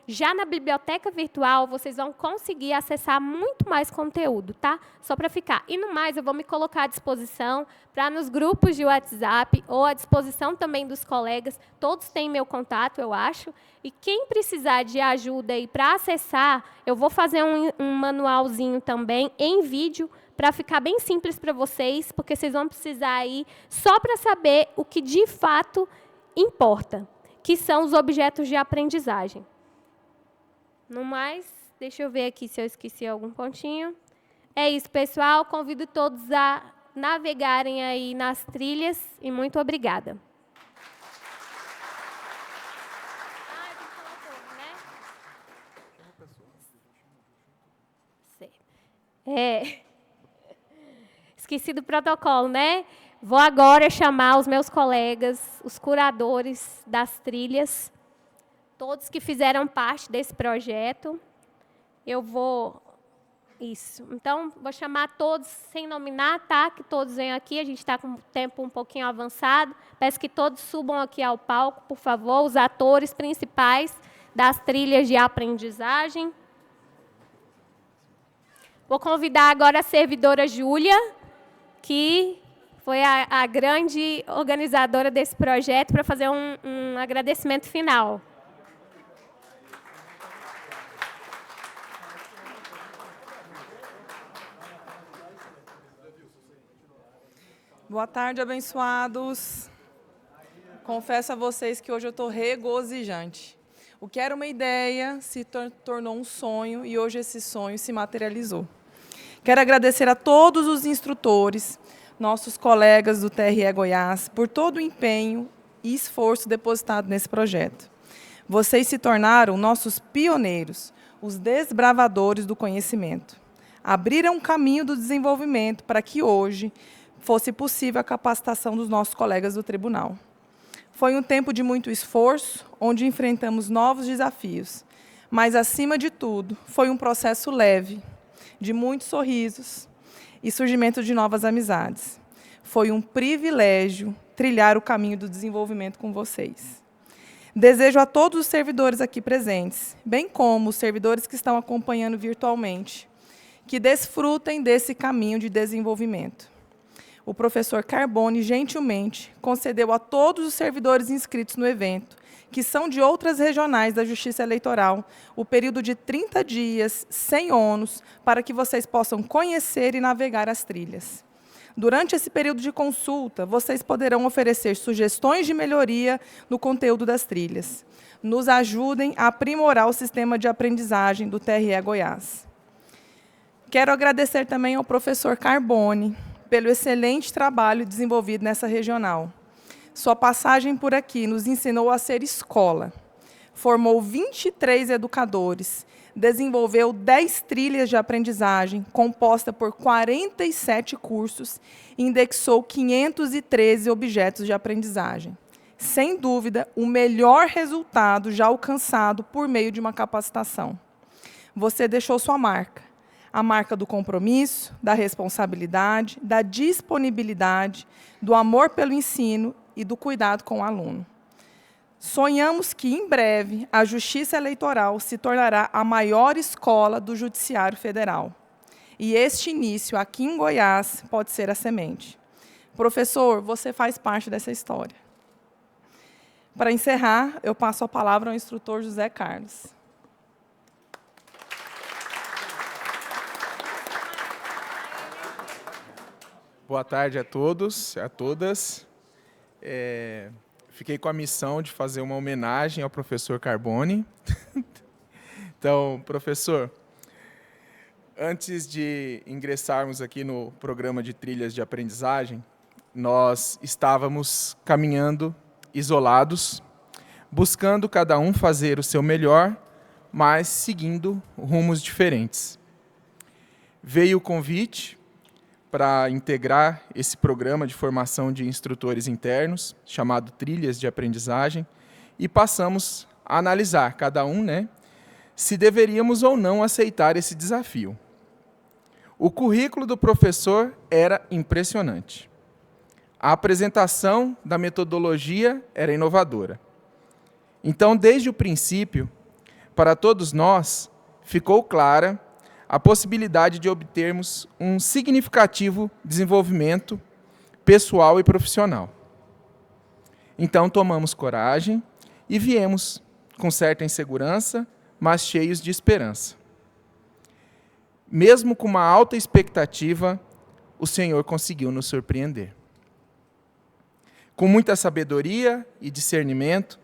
Já na biblioteca virtual, vocês vão conseguir acessar muito mais conteúdo, tá? Só para ficar. E, no mais, eu vou me colocar à disposição para nos grupos de WhatsApp ou à disposição também dos colegas. Todos têm meu contato, eu acho. E quem precisar de ajuda aí para acessar, eu vou fazer um manualzinho também em vídeo para ficar bem simples para vocês, porque vocês vão precisar aí só para saber o que de fato importa, que são os objetos de aprendizagem. No mais, deixa eu ver aqui se eu esqueci algum pontinho. É isso, pessoal. Convido todos a navegarem aí nas trilhas e muito obrigada. Esqueci do protocolo, né? Vou agora chamar os meus colegas, os curadores das trilhas, todos que fizeram parte desse projeto. Eu vou... Isso. Então, vou chamar todos sem nominar, tá? Que todos venham aqui. A gente está com o tempo um pouquinho avançado. Peço que todos subam aqui ao palco, por favor, os atores principais das trilhas de aprendizagem. Vou convidar agora a servidora Júlia, que foi a grande organizadora desse projeto, para fazer um agradecimento final. Boa tarde, abençoados. Confesso a vocês que hoje eu estou regozijante. O que era uma ideia se tornou um sonho e hoje esse sonho se materializou. Quero agradecer a todos os instrutores, nossos colegas do TRE Goiás, por todo o empenho e esforço depositado nesse projeto. Vocês se tornaram nossos pioneiros, os desbravadores do conhecimento. Abriram um caminho do desenvolvimento para que hoje fosse possível a capacitação dos nossos colegas do tribunal. Foi um tempo de muito esforço, onde enfrentamos novos desafios, mas, acima de tudo, foi um processo leve, de muitos sorrisos e surgimento de novas amizades. Foi um privilégio trilhar o caminho do desenvolvimento com vocês. Desejo a todos os servidores aqui presentes, bem como os servidores que estão acompanhando virtualmente, que desfrutem desse caminho de desenvolvimento. O professor Carbone, gentilmente, concedeu a todos os servidores inscritos no evento, que são de outras regionais da Justiça Eleitoral, o período de 30 dias, sem ônus, para que vocês possam conhecer e navegar as trilhas. Durante esse período de consulta, vocês poderão oferecer sugestões de melhoria no conteúdo das trilhas. Nos ajudem a aprimorar o sistema de aprendizagem do TRE Goiás. Quero agradecer também ao professor Carbone pelo excelente trabalho desenvolvido nessa regional. Sua passagem por aqui nos ensinou a ser escola. Formou 23 educadores, desenvolveu 10 trilhas de aprendizagem, composta por 47 cursos, e indexou 513 objetos de aprendizagem. Sem dúvida, o melhor resultado já alcançado por meio de uma capacitação. Você deixou sua marca. A marca do compromisso, da responsabilidade, da disponibilidade, do amor pelo ensino e do cuidado com o aluno. Sonhamos que, em breve, a Justiça Eleitoral se tornará a maior escola do Judiciário Federal. E este início, aqui em Goiás, pode ser a semente. Professor, você faz parte dessa história. Para encerrar, eu passo a palavra ao instrutor José Carlos. Boa tarde a todos e a todas. Fiquei com a missão de fazer uma homenagem ao professor Carbone. Então, professor, antes de ingressarmos aqui no programa de trilhas de aprendizagem, nós estávamos caminhando isolados, buscando cada um fazer o seu melhor, mas seguindo rumos diferentes. Veio o convite para integrar esse programa de formação de instrutores internos, chamado Trilhas de Aprendizagem, e passamos a analisar, cada um, se deveríamos ou não aceitar esse desafio. O currículo do professor era impressionante. A apresentação da metodologia era inovadora. Então, desde o princípio, para todos nós, ficou clara a possibilidade de obtermos um significativo desenvolvimento pessoal e profissional. Então, tomamos coragem e viemos com certa insegurança, mas cheios de esperança. Mesmo com uma alta expectativa, o Senhor conseguiu nos surpreender. Com muita sabedoria e discernimento,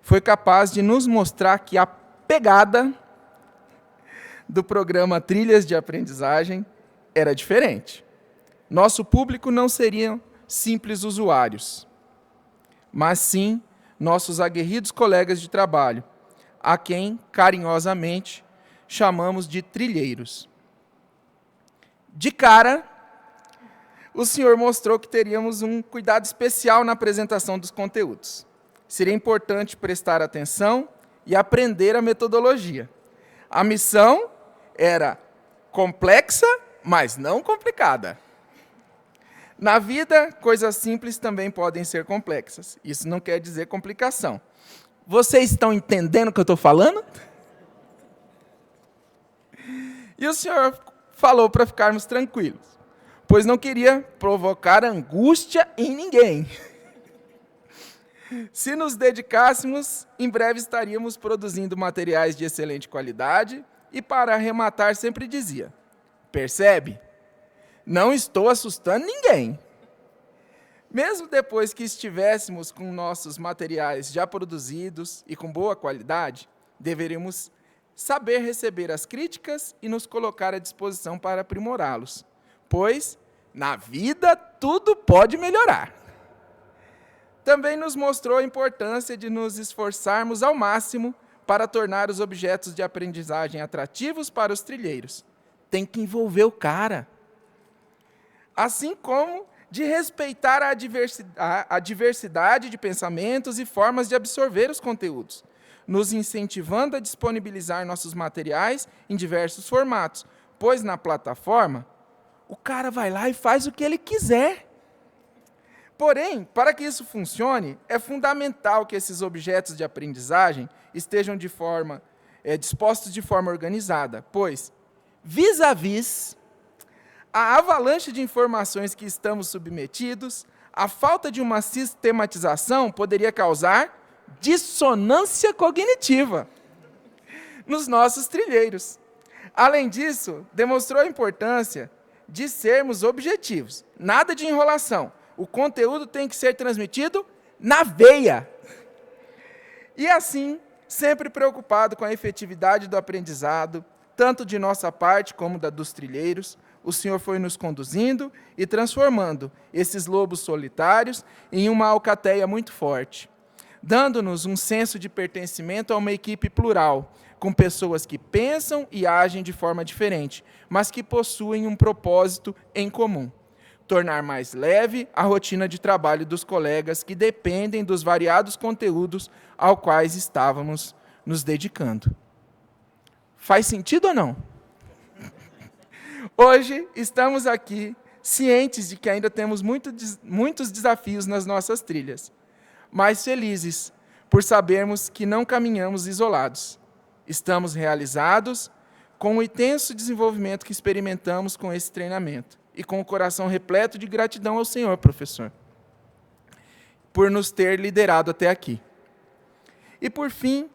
foi capaz de nos mostrar que a pegada do programa Trilhas de Aprendizagem era diferente. Nosso público não seriam simples usuários, mas sim nossos aguerridos colegas de trabalho, a quem, carinhosamente, chamamos de trilheiros. De cara, o senhor mostrou que teríamos um cuidado especial na apresentação dos conteúdos. Seria importante prestar atenção e aprender a metodologia. A missão era complexa, mas não complicada. Na vida, coisas simples também podem ser complexas. Isso não quer dizer complicação. Vocês estão entendendo o que eu estou falando? E o senhor falou para ficarmos tranquilos, pois não queria provocar angústia em ninguém. Se nos dedicássemos, em breve estaríamos produzindo materiais de excelente qualidade e, para arrematar, sempre dizia: percebe? Não estou assustando ninguém. Mesmo depois que estivéssemos com nossos materiais já produzidos e com boa qualidade, deveríamos saber receber as críticas e nos colocar à disposição para aprimorá-los, pois, na vida, tudo pode melhorar. Também nos mostrou a importância de nos esforçarmos ao máximo para tornar os objetos de aprendizagem atrativos para os trilheiros. Tem que envolver o cara. Assim como de respeitar a diversidade de pensamentos e formas de absorver os conteúdos, nos incentivando a disponibilizar nossos materiais em diversos formatos, pois na plataforma, o cara vai lá e faz o que ele quiser. Porém, para que isso funcione, é fundamental que esses objetos de aprendizagem estejam dispostos de forma organizada, pois, vis-à-vis, a avalanche de informações que estamos submetidos, a falta de uma sistematização poderia causar dissonância cognitiva nos nossos trilheiros. Além disso, demonstrou a importância de sermos objetivos. Nada de enrolação. O conteúdo tem que ser transmitido na veia. E assim, sempre preocupado com a efetividade do aprendizado, tanto de nossa parte como da dos trilheiros, o Senhor foi nos conduzindo e transformando esses lobos solitários em uma alcateia muito forte, dando-nos um senso de pertencimento a uma equipe plural, com pessoas que pensam e agem de forma diferente, mas que possuem um propósito em comum: tornar mais leve a rotina de trabalho dos colegas que dependem dos variados conteúdos aos quais estávamos nos dedicando. Faz sentido ou não? Hoje estamos aqui cientes de que ainda temos muitos desafios nas nossas trilhas, mas felizes por sabermos que não caminhamos isolados. Estamos realizados com o intenso desenvolvimento que experimentamos com esse treinamento e com o coração repleto de gratidão ao Senhor, professor, por nos ter liderado até aqui. E, por fim,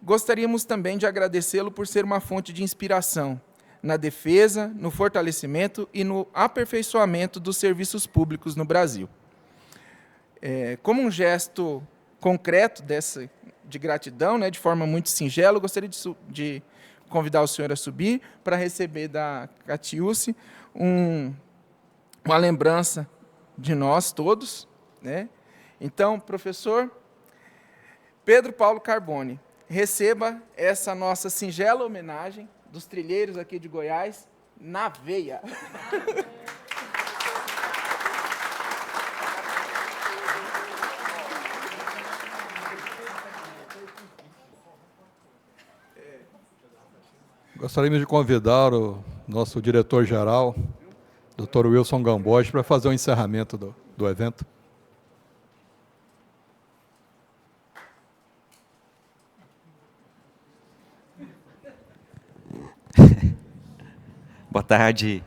gostaríamos também de agradecê-lo por ser uma fonte de inspiração na defesa, no fortalecimento e no aperfeiçoamento dos serviços públicos no Brasil. Como um gesto concreto de gratidão, de forma muito singela, eu gostaria de convidar o senhor a subir para receber da Catiúce uma lembrança de nós todos. Então, professor Pedro Paulo Carbone, receba essa nossa singela homenagem dos trilheiros aqui de Goiás, na veia. Gostaríamos de convidar o nosso diretor-geral, Dr. Wilson Gamboge, para fazer o encerramento do evento. Boa tarde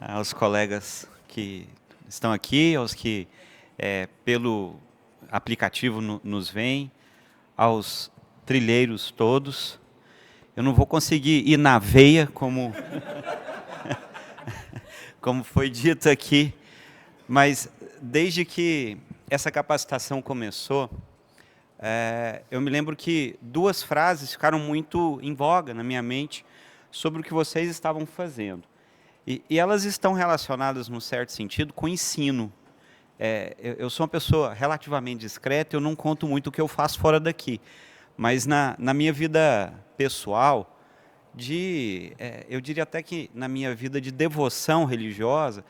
aos colegas que estão aqui, aos que pelo aplicativo nos veem, aos trilheiros todos. Eu não vou conseguir ir na veia, como foi dito aqui, mas desde que essa capacitação começou, eu me lembro que duas frases ficaram muito em voga na minha mente sobre o que vocês estavam fazendo. E elas estão relacionadas, num certo sentido, com o ensino. Eu sou uma pessoa relativamente discreta, eu não conto muito o que eu faço fora daqui. Mas na minha vida pessoal, eu diria até que na minha vida de devoção religiosa,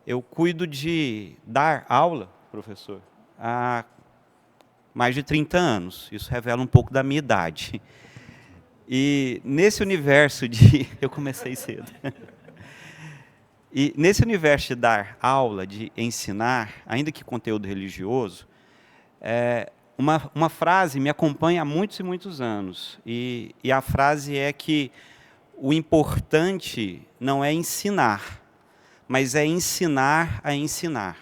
eu cuido de dar aula, professor, há mais de 30 anos. Isso revela um pouco da minha idade. E nesse universo eu comecei cedo. E nesse universo de dar aula, de ensinar, ainda que conteúdo religioso, uma frase me acompanha há muitos e muitos anos. E a frase é que o importante não é ensinar, mas é ensinar a ensinar.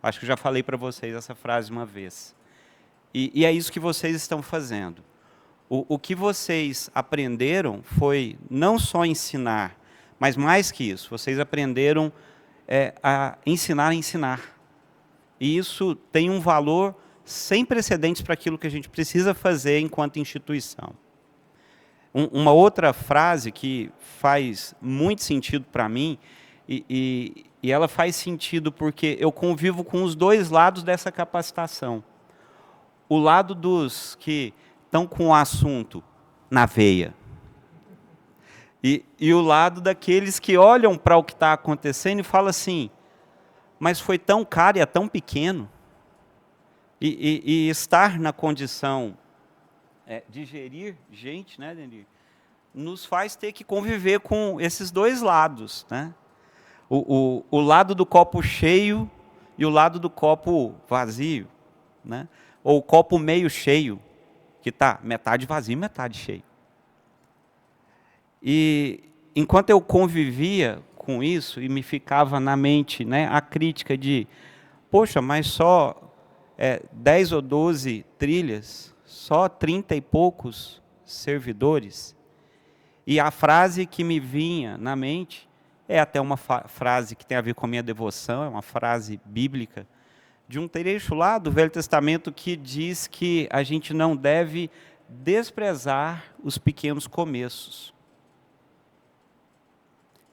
Acho que eu já falei para vocês essa frase uma vez. E é isso que vocês estão fazendo. O que vocês aprenderam foi não só ensinar, mas mais que isso, vocês aprenderam a ensinar. E isso tem um valor sem precedentes para aquilo que a gente precisa fazer enquanto instituição. Uma outra frase que faz muito sentido para mim, e ela faz sentido porque eu convivo com os dois lados dessa capacitação. O lado dos que estão com o assunto na veia. E o lado daqueles que olham para o que está acontecendo e falam assim, mas foi tão caro e é tão pequeno. E estar na condição de gerir gente, né, Denir, nos faz ter que conviver com esses dois lados, né? O lado do copo cheio e o lado do copo vazio, né? Ou o copo meio cheio, que está metade vazio, metade cheio. E enquanto eu convivia com isso, e me ficava na mente, né, a crítica de, poxa, mas só 10 ou 12 trilhas, só 30 e poucos servidores. E a frase que me vinha na mente, é até uma frase que tem a ver com a minha devoção, é uma frase bíblica, de um trecho lá do Velho Testamento que diz que a gente não deve desprezar os pequenos começos.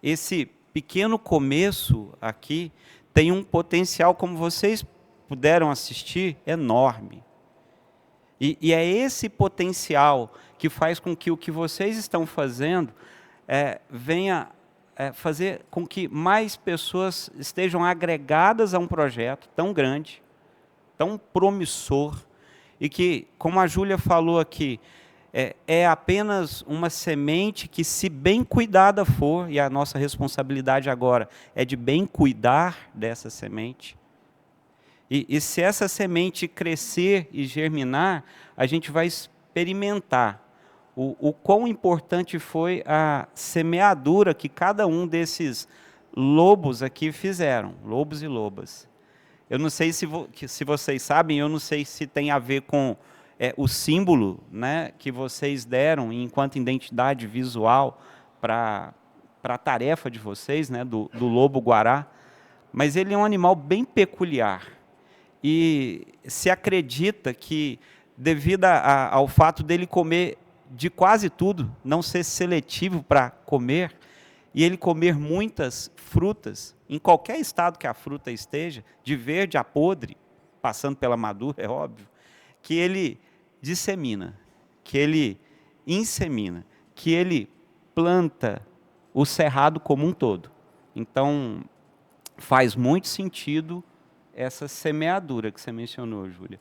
Esse pequeno começo aqui tem um potencial, como vocês puderam assistir, enorme. E é esse potencial que faz com que o que vocês estão fazendo venha fazer com que mais pessoas estejam agregadas a um projeto tão grande, tão promissor, e que, como a Júlia falou aqui, é apenas uma semente que, se bem cuidada for, e a nossa responsabilidade agora é de bem cuidar dessa semente, e se essa semente crescer e germinar, a gente vai experimentar o quão importante foi a semeadura que cada um desses lobos aqui fizeram, lobos e lobas. Eu não sei se vocês sabem, eu não sei se tem a ver com o símbolo, né, que vocês deram enquanto identidade visual para a tarefa de vocês, né, do lobo-guará, mas ele é um animal bem peculiar. E se acredita que, devido ao fato dele comer de quase tudo, não ser seletivo para comer, e ele comer muitas frutas, em qualquer estado que a fruta esteja, de verde a podre, passando pela madura, é óbvio, que ele dissemina, que ele insemina, que ele planta o cerrado como um todo. Então, faz muito sentido essa semeadura que você mencionou, Júlia.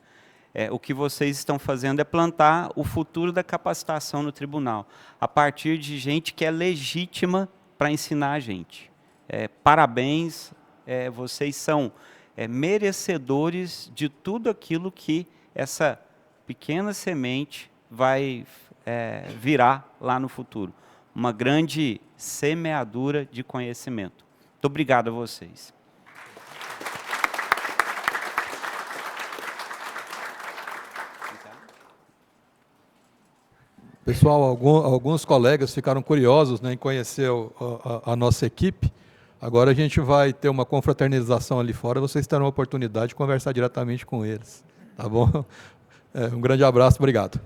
O que vocês estão fazendo é plantar o futuro da capacitação no tribunal, a partir de gente que é legítima para ensinar a gente. Parabéns, vocês são merecedores de tudo aquilo que essa pequena semente vai virar lá no futuro. Uma grande semeadura de conhecimento. Muito obrigado a vocês. Pessoal, alguns colegas ficaram curiosos, né, em conhecer a nossa equipe. Agora a gente vai ter uma confraternização ali fora, vocês terão a oportunidade de conversar diretamente com eles. Tá bom? Um grande abraço, obrigado.